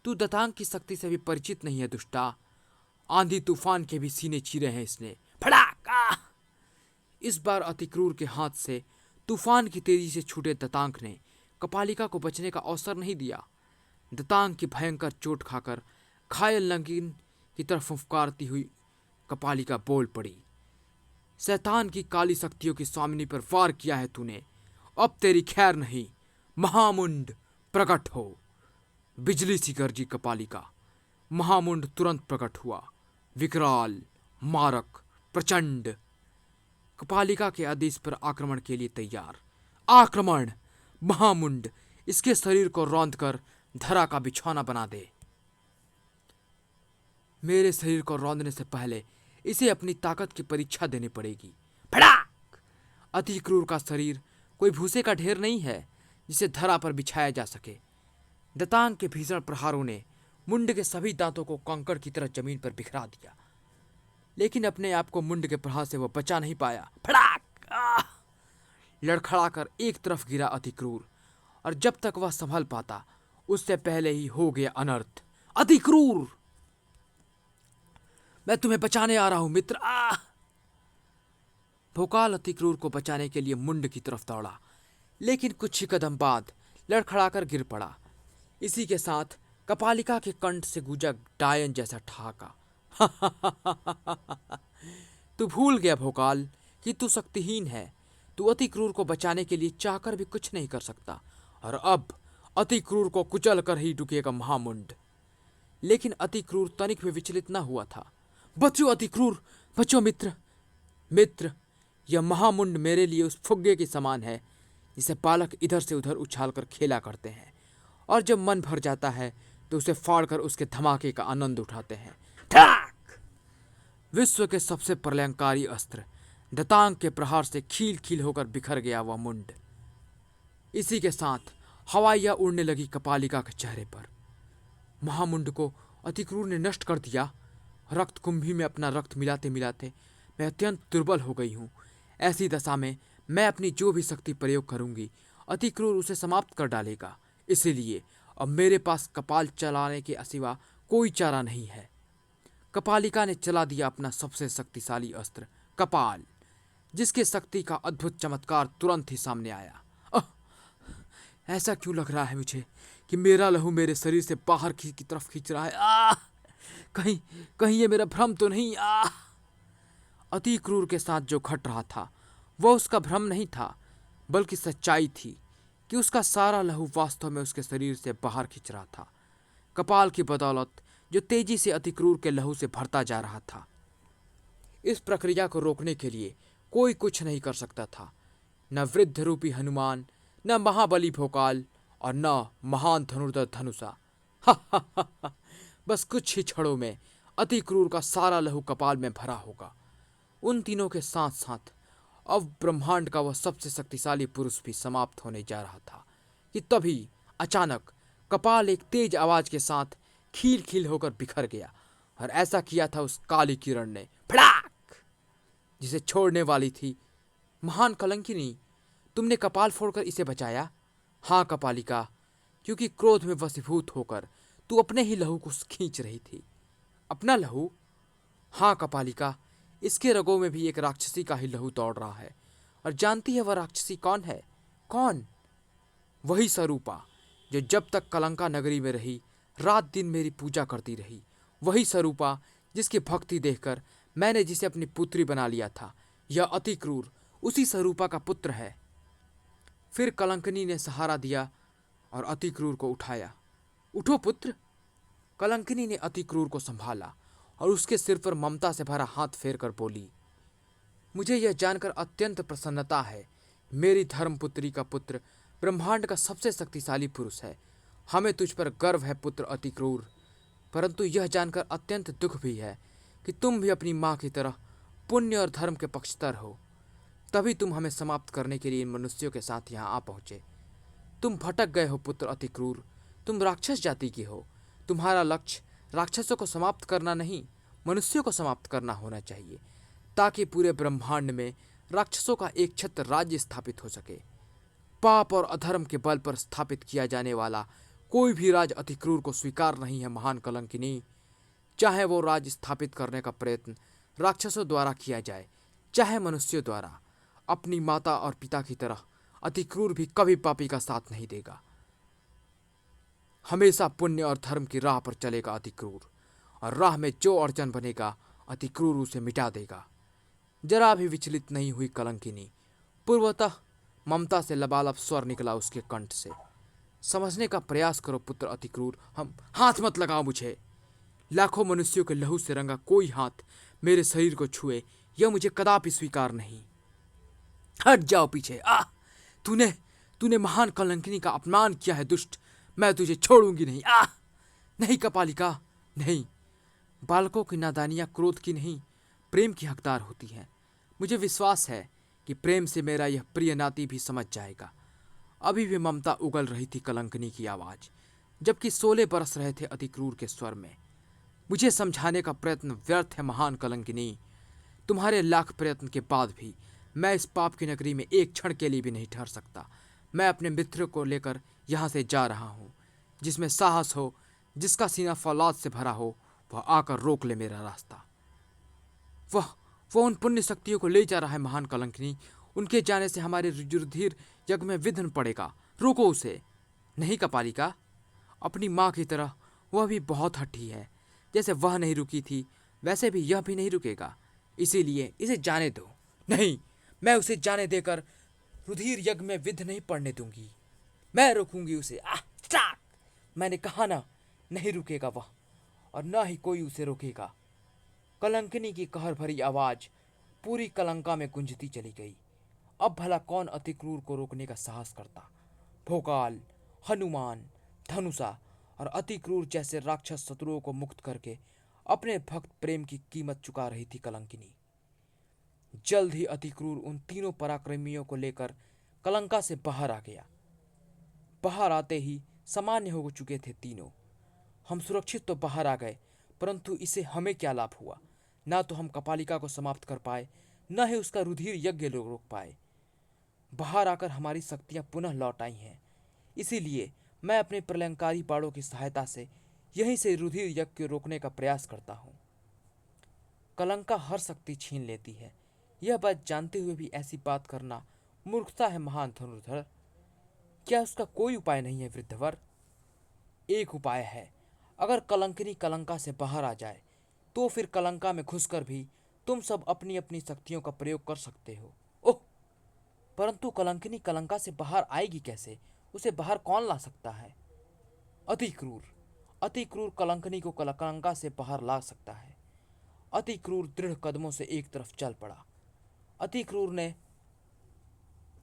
तू दतांग की शक्ति से भी परिचित नहीं है दुष्टा। आंधी तूफान के भी सीने चीरे हैं इसने। फड़ाक! इस बार अति क्रूर के हाथ से तूफान की तेजी से छूटे दतांग ने कपालिका को बचने का अवसर नहीं दिया। दतांग की भयंकर चोट खाकर घायल नगीन की तरफ फुफकारती हुई कपालिका बोल पड़ी। शैतान की काली शक्तियों की स्वामिनी पर वार किया है तूने, अब तेरी खैर नहीं। महामुंड प्रकट हो। बिजली सी गरजी कपालिका। महामुंड तुरंत प्रकट हुआ, विकराल, मारक, प्रचंड। कपालिका के आदेश पर आक्रमण के लिए तैयार। आक्रमण! महामुंड इसके शरीर को रौंद कर धरा का बिछौना बना दे। मेरे शरीर को रौंदने से पहले इसे अपनी ताकत की परीक्षा देनी पड़ेगी। फड़ाक! अति क्रूर का शरीर कोई भूसे का ढेर नहीं है जिसे धरा पर बिछाया जा सके। दतांग के भीषण प्रहारों ने मुंड के सभी दांतों को कंकड़ की तरह जमीन पर बिखरा दिया, लेकिन अपने आप को मुंड के प्रहार से वह बचा नहीं पाया। फड़ाक! लड़खड़ा कर एक तरफ गिरा अति क्रूर, और जब तक वह संभल पाता उससे पहले ही हो गया अनर्थ। अति क्रूर, मैं तुम्हें बचाने आ रहा हूं मित्र। भोकाल अति क्रूर को बचाने के लिए मुंड की तरफ दौड़ा, लेकिन कुछ ही कदम बाद लड़खड़ाकर गिर पड़ा। इसी के साथ कपालिका के कंठ से गूंजा डायन जैसा ठहाका। तू भूल गया भोकाल कि तू शक्तिहीन है। तू अति क्रूर को बचाने के लिए चाहकर भी कुछ नहीं कर सकता, और अब अति क्रूर को कुचल कर ही डुकेगा महामुंड। लेकिन अति क्रूर तनिक भी विचलित न हुआ था। बचो अति क्रूर, बचो मित्र। मित्र, यह महामुंड मेरे लिए उस फुग्गे के समान है जिसे बालक इधर से उधर उछालकर खेला करते हैं, और जब मन भर जाता है तो उसे फाड़कर उसके धमाके का आनंद उठाते हैं। ठक! विश्व के सबसे प्रलयंकारी अस्त्र दतांग के प्रहार से खील खील होकर बिखर गया वह मुंड। इसी के साथ हवाइयां उड़ने लगी कपालिका के चेहरे पर। महामुंड को अति क्रूर ने नष्ट कर दिया। रक्त कुंभी में अपना रक्त मिलाते मिलाते मैं अत्यंत दुर्बल हो गई हूँ। ऐसी दशा में मैं अपनी जो भी शक्ति प्रयोग करूंगी, अति क्रूर उसे समाप्त कर डालेगा। इसीलिए अब मेरे पास कपाल चलाने के सिवा कोई चारा नहीं है। कपालिका ने चला दिया अपना सबसे शक्तिशाली अस्त्र कपाल, जिसके शक्ति का अद्भुत चमत्कार तुरंत ही सामने आया। ऐसा क्यों लग रहा है मुझे कि मेरा लहू मेरे शरीर से बाहर की तरफ खींच रहा है। कहीं कहीं ये मेरा भ्रम तो नहीं। अति क्रूर के साथ जो घट रहा था वह उसका भ्रम नहीं था, बल्कि सच्चाई थी कि उसका सारा लहू वास्तव में उसके शरीर से बाहर खींच रहा था, कपाल की बदौलत जो तेजी से अति क्रूर के लहू से भरता जा रहा था। इस प्रक्रिया को रोकने के लिए कोई कुछ नहीं कर सकता था, न वृद्ध रूपी हनुमान, न महाबली भोकाल, और न महान धनुर्धर धनुषा। बस कुछ ही क्षणों में अति क्रूर का सारा लहू कपाल में भरा होगा। उन तीनों के साथ साथ अब ब्रह्मांड का वह सबसे शक्तिशाली पुरुष भी समाप्त होने जा रहा था कि तभी अचानक कपाल एक तेज आवाज के साथ खील खील होकर बिखर गया, और ऐसा किया था उस काली किरण ने। फड़ाक! जिसे छोड़ने वाली थी। महान कलंकिनी, तुमने कपाल फोड़कर इसे बचाया। हाँ कपालिका, क्योंकि क्रोध में वशीभूत होकर तू अपने ही लहू को खींच रही थी। अपना लहू? हाँ कपालिका, इसके रगों में भी एक राक्षसी का ही लहू दौड़ रहा है। और जानती है वह राक्षसी कौन है? कौन? वही स्वरूपा, जो जब तक कलंका नगरी में रही रात दिन मेरी पूजा करती रही। वही स्वरूपा जिसकी भक्ति देखकर मैंने जिसे अपनी पुत्री बना लिया था। यह अति क्रूर उसी स्वरूपा का पुत्र है। फिर कलंकनी ने सहारा दिया और अति क्रूर को उठाया। उठो पुत्र। कलंकिनी ने अति क्रूर को संभाला और उसके सिर पर ममता से भरा हाथ फेर कर बोली, मुझे यह जानकर अत्यंत प्रसन्नता है, मेरी धर्मपुत्री का पुत्र ब्रह्मांड का सबसे शक्तिशाली पुरुष है। हमें तुझ पर गर्व है पुत्र अति क्रूर। परंतु यह जानकर अत्यंत दुख भी है कि तुम भी अपनी माँ की तरह पुण्य और धर्म के पक्षधर हो। तभी तुम हमें समाप्त करने के लिए इन मनुष्यों के साथ यहाँ आ पहुँचे। तुम भटक गए हो पुत्र अति क्रूर, तुम राक्षस जाति की हो। तुम्हारा लक्ष्य राक्षसों को समाप्त करना नहीं, मनुष्यों को समाप्त करना होना चाहिए, ताकि पूरे ब्रह्मांड में राक्षसों का एक छत्र राज्य स्थापित हो सके। पाप और अधर्म के बल पर स्थापित किया जाने वाला कोई भी राज अति क्रूर को स्वीकार नहीं है महान कलंकिनी। चाहे वो राज स्थापित करने का प्रयत्न राक्षसों द्वारा किया जाए, चाहे मनुष्यों द्वारा, अपनी माता और पिता की तरह अति क्रूर भी कभी पापी का साथ नहीं देगा। हमेशा पुण्य और धर्म की राह पर चलेगा अति क्रूर, और राह में जो अड़चन बनेगा अति क्रूर उसे मिटा देगा। जरा भी विचलित नहीं हुई कलंकिनी। पूर्वतः ममता से लबालब स्वर निकला उसके कंठ से। समझने का प्रयास करो पुत्र अति क्रूर, हम हाथ मत लगाओ मुझे। लाखों मनुष्यों के लहू से रंगा कोई हाथ मेरे शरीर को छुए, यह मुझे कदापि स्वीकार नहीं। हट जाओ पीछे। तूने तूने महान कलंकिनी का अपमान किया है दुष्ट, मैं तुझे छोड़ूंगी नहीं। नहीं कपालिका, नहीं। बालकों की नादानियां क्रोध की नहीं, प्रेम की हकदार होती हैं। मुझे विश्वास है कि प्रेम से मेरा यह प्रिय नाती भी समझ जाएगा। अभी भी ममता उगल रही थी कलंकिनी की आवाज, जबकि शोले बरस रहे थे अति क्रूर के स्वर में। मुझे समझाने का प्रयत्न व्यर्थ है महान कलंकिनी। तुम्हारे लाख प्रयत्न के बाद भी मैं इस पाप की नगरी में एक क्षण के लिए भी नहीं ठहर सकता। मैं अपने मित्र को लेकर यहाँ से जा रहा हूँ। जिसमें साहस हो, जिसका सीना फौलाद से भरा हो, वह आकर रोक ले मेरा रास्ता। वह उन पुण्य शक्तियों को ले जा रहा है महान कलंकिनी। उनके जाने से हमारे रुधिर यज्ञ में विघ्न पड़ेगा। रोको उसे। नहीं कपालिका, अपनी माँ की तरह वह भी बहुत हठी है। जैसे वह नहीं रुकी थी, वैसे भी यह भी नहीं रुकेगा। इसीलिए इसे जाने दो। नहीं, मैं उसे जाने देकर रुधिर यज्ञ में विघ्न नहीं पड़ने दूंगी। मैं रोकूंगी उसे। मैंने कहा ना, नहीं रुकेगा वह, और न ही कोई उसे रोकेगा। कलंकिनी की कहर भरी आवाज पूरी कलंका में गूंजती चली गई। अब भला कौन अति क्रूर को रोकने का साहस करता। भोकाल, हनुमान, धनुषा और अति क्रूर जैसे राक्षस शत्रुओं को मुक्त करके अपने भक्त प्रेम की कीमत चुका रही थी कलंकिनी। जल्द ही अति क्रूर उन तीनों पराक्रमियों को लेकर कलंका से बाहर आ गया। बाहर आते ही सामान्य हो चुके थे तीनों। हम सुरक्षित तो बाहर आ गए, परंतु इसे हमें क्या लाभ हुआ। ना तो हम कपालिका को समाप्त कर पाए, न ही उसका रुधिर यज्ञ रोक पाए। बाहर आकर हमारी शक्तियां पुनः लौट आई हैं। इसीलिए मैं अपने प्रलयंकारी बाणों की सहायता से यहीं से रुधिर यज्ञ को रोकने का प्रयास करता हूँ। कलंका हर शक्ति छीन लेती है, यह बात जानते हुए भी ऐसी बात करना मूर्खता है महान धनुर्धर। क्या उसका कोई उपाय नहीं है वृद्धवर? एक उपाय है। अगर कलंकिनी कलंका से बाहर आ जाए तो फिर कलंका में घुसकर भी तुम सब अपनी अपनी शक्तियों का प्रयोग कर सकते हो। ओह, परंतु कलंकिनी कलंका से बाहर आएगी कैसे? उसे बाहर कौन ला सकता है? अति क्रूर कलंकिनी को कलंका से बाहर ला सकता है। अति क्रूर दृढ़ कदमों से एक तरफ चल पड़ा। अति क्रूर ने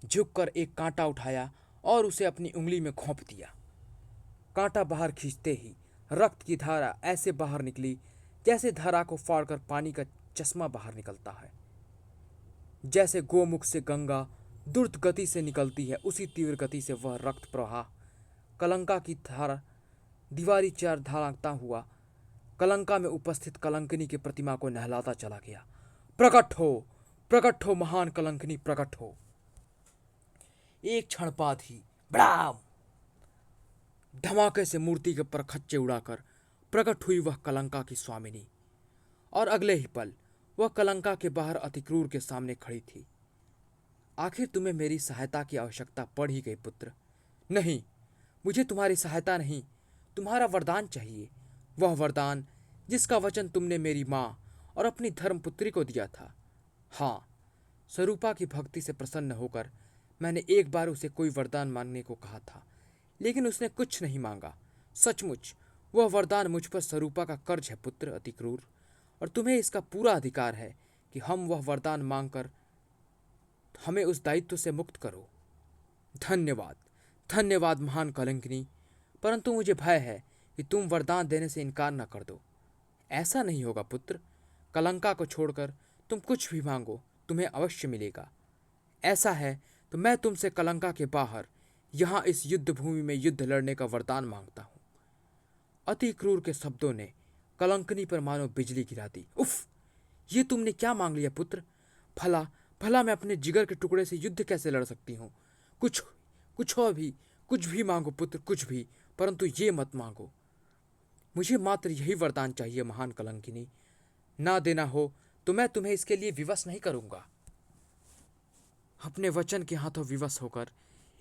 झुककर एक कांटा उठाया और उसे अपनी उंगली में घोंप दिया। कांटा बाहर खींचते ही रक्त की धारा ऐसे बाहर निकली जैसे धारा को फाड़कर पानी का चश्मा बाहर निकलता है। जैसे गोमुख से गंगा द्रुत गति से निकलती है, उसी तीव्र गति से वह रक्त प्रवाह कलंका की धारा दीवारी चार धाराता हुआ कलंका में उपस्थित कलंकिनी की प्रतिमा को नहलाता चला गया। प्रकट हो महान कलंकिनी, प्रकट हो। एक क्षण बाद ही बड़ाम धमाके से मूर्ति के पर खच्चे उड़ाकर प्रकट हुई वह कलंका की स्वामिनी, और अगले ही पल वह कलंका के बाहर अति क्रूर के सामने खड़ी थी। आखिर तुम्हें मेरी सहायता की आवश्यकता पड़ ही गई पुत्र। नहीं, मुझे तुम्हारी सहायता नहीं, तुम्हारा वरदान चाहिए। वह वरदान जिसका वचन तुमने मेरी माँ और अपनी धर्मपुत्री को दिया था। हाँ, स्वरूपा की भक्ति से प्रसन्न होकर मैंने एक बार उसे कोई वरदान मांगने को कहा था, लेकिन उसने कुछ नहीं मांगा। सचमुच वह वरदान मुझ पर स्वरूपा का कर्ज है पुत्र अति क्रूर, और तुम्हें इसका पूरा अधिकार है कि हम वह वरदान मांगकर हमें उस दायित्व से मुक्त करो। धन्यवाद महान कलंकिनी, परंतु मुझे भय है कि तुम वरदान देने से इनकार न कर दो। ऐसा नहीं होगा पुत्र। कलंका को छोड़कर तुम कुछ भी मांगो, तुम्हें अवश्य मिलेगा। ऐसा है तो मैं तुमसे कलंका के बाहर यहाँ इस युद्ध भूमि में युद्ध लड़ने का वरदान मांगता हूँ। अति क्रूर के शब्दों ने कलंकनी पर मानो बिजली गिरा दी। उफ! ये तुमने क्या मांग लिया पुत्र? भला भला मैं अपने जिगर के टुकड़े से युद्ध कैसे लड़ सकती हूँ? कुछ कुछ और भी, कुछ भी मांगो पुत्र, कुछ भी, परंतु ये मत मांगो। मुझे मात्र यही वरदान चाहिए महान कलंकिनी। ना देना हो तो मैं तुम्हें इसके लिए विवश नहीं करूंगा। अपने वचन के हाथों विवश होकर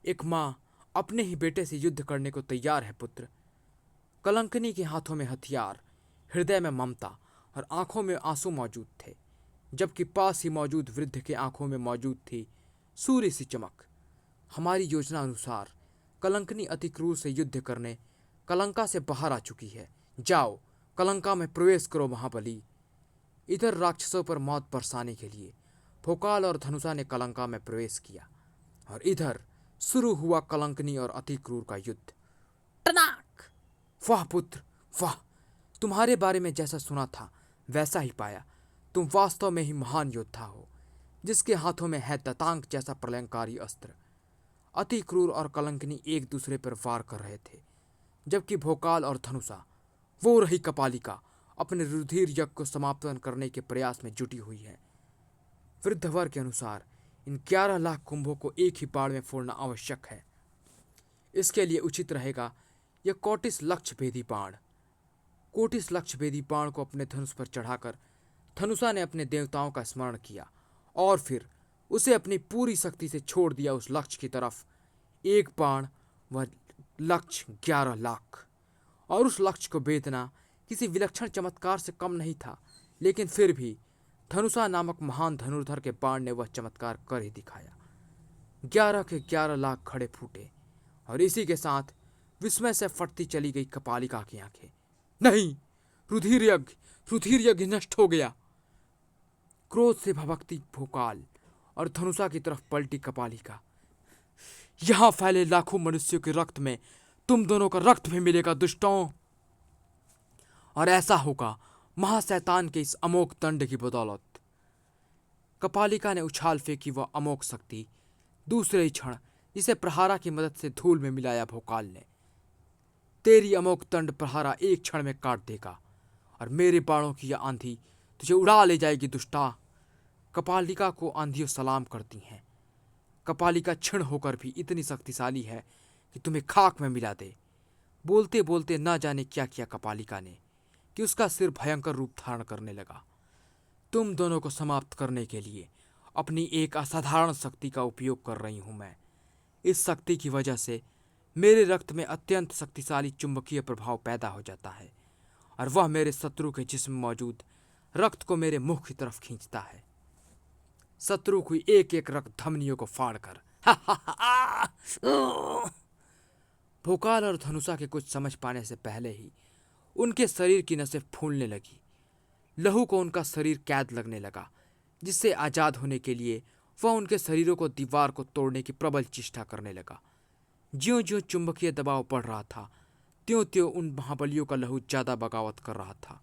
एक माँ अपने ही बेटे से युद्ध करने को तैयार है पुत्र। कलंकिनी के हाथों में हथियार, हृदय में ममता और आंखों में आंसू मौजूद थे, जबकि पास ही मौजूद वृद्ध के आंखों में मौजूद थी सूर्य सी चमक। हमारी योजना अनुसार कलंकिनी अति क्रूर से युद्ध करने कलंका से बाहर आ चुकी है। जाओ, कलंका में प्रवेश करो महाबली। इधर राक्षसों पर मौत बरसाने के लिए भोकाल और धनुषा ने कलंका में प्रवेश किया, और इधर शुरू हुआ कलंकिनी और अति क्रूर का युद्ध। खतरनाक! वाह पुत्र वाह! तुम्हारे बारे में जैसा सुना था वैसा ही पाया। तुम वास्तव में ही महान योद्धा हो, जिसके हाथों में है दतांग जैसा प्रलयंकारी अस्त्र। अति क्रूर और कलंकिनी एक दूसरे पर वार कर रहे थे, जबकि भोकाल और धनुषा, वो रही कपालिका, अपने रुधिर यज्ञ को समाप्त करने के प्रयास में जुटी हुई है। वृद्धवर के अनुसार इन 11 लाख कुंभों को एक ही बाढ़ में फोड़ना आवश्यक है। इसके लिए उचित रहेगा यह कोटिस लक्ष्य भेदी बाण। कोटिस लक्ष्य भेदी बाण को अपने धनुष पर चढ़ाकर धनुषा ने अपने देवताओं का स्मरण किया और फिर उसे अपनी पूरी शक्ति से छोड़ दिया उस लक्ष्य की तरफ। एक बाण वह लक्ष्य 11 लाख, और उस लक्ष्य को भेदना किसी विलक्षण चमत्कार से कम नहीं था, लेकिन फिर भी धनुषा नामक महान धनुर्धर के बाण ने वह चमत्कार कर ही दिखाया। 11 के 11 लाख खड़े फूटे, और इसी के साथ विस्मय से फटती चली गई कपालिका की आंखें। नहीं, रुधिर यज्ञ नष्ट हो गया। क्रोध से भभकती भोकाल और धनुषा की तरफ पलटी कपालिका। यहां फैले लाखों मनुष्यों के रक्त में तुम दोनों का रक्त भी मिलेगा दुष्टों, और ऐसा होगा महाशैतान के इस अमोघ दंड की बदौलत। कपालिका ने उछाल फेंकी वह अमोघ शक्ति। दूसरे ही क्षण जिसे प्रहारा की मदद से धूल में मिलाया भोकाल ने। तेरी अमोघ दंड प्रहारा एक क्षण में काट देगा, और मेरे बाणों की यह आंधी तुझे उड़ा ले जाएगी दुष्टा। कपालिका को आंधियों सलाम करती हैं। कपालिका क्षण होकर भी इतनी शक्तिशाली है कि तुम्हें खाक में मिला दे। बोलते बोलते न जाने क्या किया कपालिका ने कि उसका सिर भयंकर रूप धारण करने लगा। तुम दोनों को समाप्त करने के लिए अपनी एक असाधारण शक्ति का उपयोग कर रही हूं मैं। इस शक्ति की वजह से मेरे रक्त में अत्यंत शक्तिशाली चुंबकीय प्रभाव पैदा हो जाता है, और वह मेरे शत्रु के जिस्म में मौजूद रक्त को मेरे मुख की तरफ खींचता है, शत्रु की एक एक रक्त धमनियों को फाड़कर। भोकाल और धनुषा के कुछ समझ पाने से पहले ही उनके शरीर की नसें फूलने लगी। लहू को उनका शरीर कैद लगने लगा, जिससे आजाद होने के लिए वह उनके शरीरों को दीवार को तोड़ने की प्रबल चेष्टा करने लगा। ज्यों ज्यों चुंबकीय दबाव बढ़ रहा था, त्यों त्यों उन महाबलियों का लहू ज्यादा बगावत कर रहा था।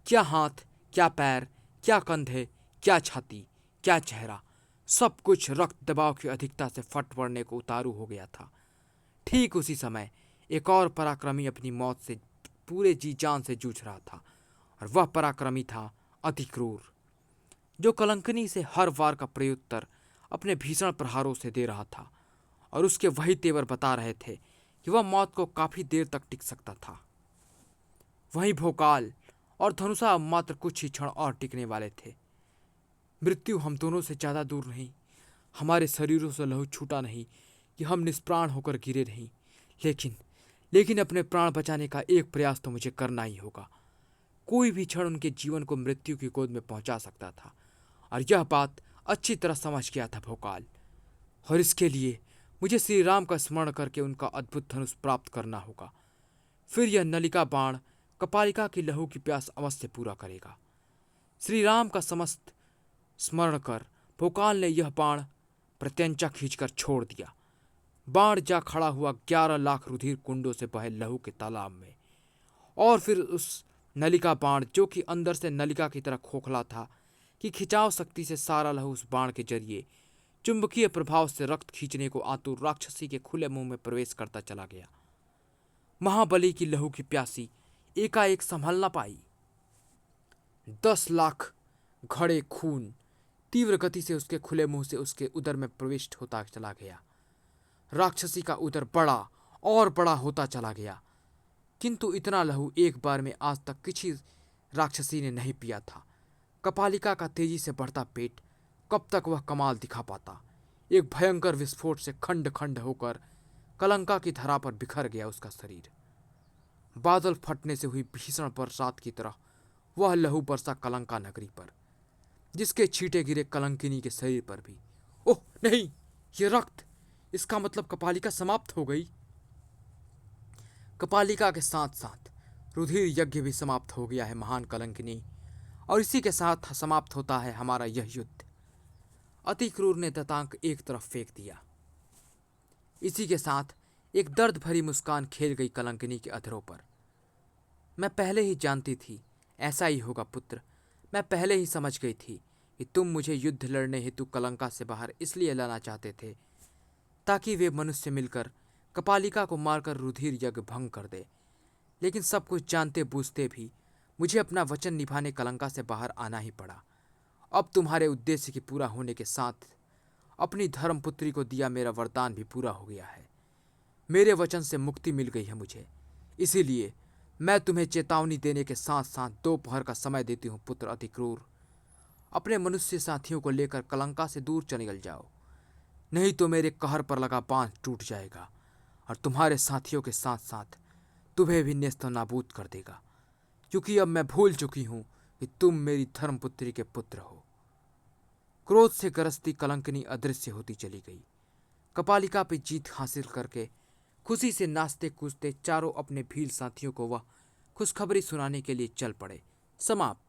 क्या हाथ, क्या पैर, क्या कंधे, क्या छाती, क्या चेहरा, सब कुछ रक्त दबाव की अधिकता से फट पड़ने को उतारू हो गया था। ठीक उसी समय एक और पराक्रमी अपनी मौत से पूरे जी जान से जूझ रहा था, और वह पराक्रमी था अति क्रूर, जो कलंकिनी से हर वार का प्रत्युत्तर अपने भीषण प्रहारों से दे रहा था, और उसके वही तेवर बता रहे थे कि वह मौत को काफी देर तक टिक सकता था। वहीं भोकाल और धनुषा मात्र कुछ ही क्षण और टिकने वाले थे। मृत्यु हम दोनों से ज्यादा दूर नहीं, हमारे शरीरों से लहू छूटा नहीं कि हम निष्प्राण होकर गिरे नहीं, लेकिन अपने प्राण बचाने का एक प्रयास तो मुझे करना ही होगा। कोई भी क्षण उनके जीवन को मृत्यु की गोद में पहुंचा सकता था, और यह बात अच्छी तरह समझ गया था भोकाल। और इसके लिए मुझे श्री राम का स्मरण करके उनका अद्भुत धनुष प्राप्त करना होगा। फिर यह नलिका बाण कपालिका की लहू की प्यास अवश्य पूरा करेगा। श्री राम का समस्त स्मरण कर भोकाल ने यह बाण प्रत्यंचा खींचकर छोड़ दिया। बाण जा खड़ा हुआ 11 लाख रुधिर कुंडों से बहे लहू के तालाब में। और फिर उस नलिका बाण, जो कि अंदर से नलिका की तरह खोखला था, कि खिंचाव शक्ति से सारा लहू उस बाण के जरिए चुंबकीय प्रभाव से रक्त खींचने को आतुर राक्षसी के खुले मुंह में प्रवेश करता चला गया। महाबली की लहू की प्यासी एकाएक संभल न पाई। 10 लाख घड़े खून तीव्र गति से उसके खुले मुंह से उसके उदर में प्रविष्ट होता चला गया। राक्षसी का उदर बड़ा और बड़ा होता चला गया, किंतु इतना लहू एक बार में आज तक किसी राक्षसी ने नहीं पिया था। कपालिका का तेजी से बढ़ता पेट कब तक वह कमाल दिखा पाता। एक भयंकर विस्फोट से खंड खंड होकर कलंका की धरा पर बिखर गया उसका शरीर। बादल फटने से हुई भीषण बरसात की तरह वह लहू बरसा कलंका नगरी पर, जिसके छींटे गिरे कलंकिनी के शरीर पर भी। ओह नहीं, ये रक्त! इसका मतलब कपालिका समाप्त हो गई। कपालिका के साथ साथ रुधिर यज्ञ भी समाप्त हो गया है महान कलंकिनी, और इसी के साथ समाप्त होता है हमारा यह युद्ध। अति क्रूर ने दंतांक एक तरफ फेंक दिया। इसी के साथ एक दर्द भरी मुस्कान खेल गई कलंकिनी के अधरों पर। मैं पहले ही जानती थी ऐसा ही होगा पुत्र। मैं पहले ही समझ गई थी कि तुम मुझे युद्ध लड़ने हेतु कलंका से बाहर इसलिए लाना चाहते थे ताकि वे मनुष्य मिलकर कपालिका को मारकर रुधिर यज्ञ भंग कर दे। लेकिन सब कुछ जानते बूझते भी मुझे अपना वचन निभाने कलंका से बाहर आना ही पड़ा। अब तुम्हारे उद्देश्य के पूरा होने के साथ अपनी धर्मपुत्री को दिया मेरा वरदान भी पूरा हो गया है। मेरे वचन से मुक्ति मिल गई है मुझे। इसीलिए मैं तुम्हें चेतावनी देने के साथ साथ 2 पहर का समय देती हूँ पुत्र अति क्रूर। अपने मनुष्य साथियों को लेकर कलंका से दूर चले निकल जाओ, नहीं तो मेरे कहर पर लगा बांध टूट जाएगा और तुम्हारे साथियों के साथ साथ तुम्हें भी नेस्त नाबूद कर देगा, क्योंकि अब मैं भूल चुकी हूं कि तुम मेरी धर्मपुत्री के पुत्र हो। क्रोध से गरजती कलंकिनी अदृश्य होती चली गई। कपालिका पर जीत हासिल करके खुशी से नाचते कूदते चारों अपने भील साथियों को वह खुशखबरी सुनाने के लिए चल पड़े। समाप्त।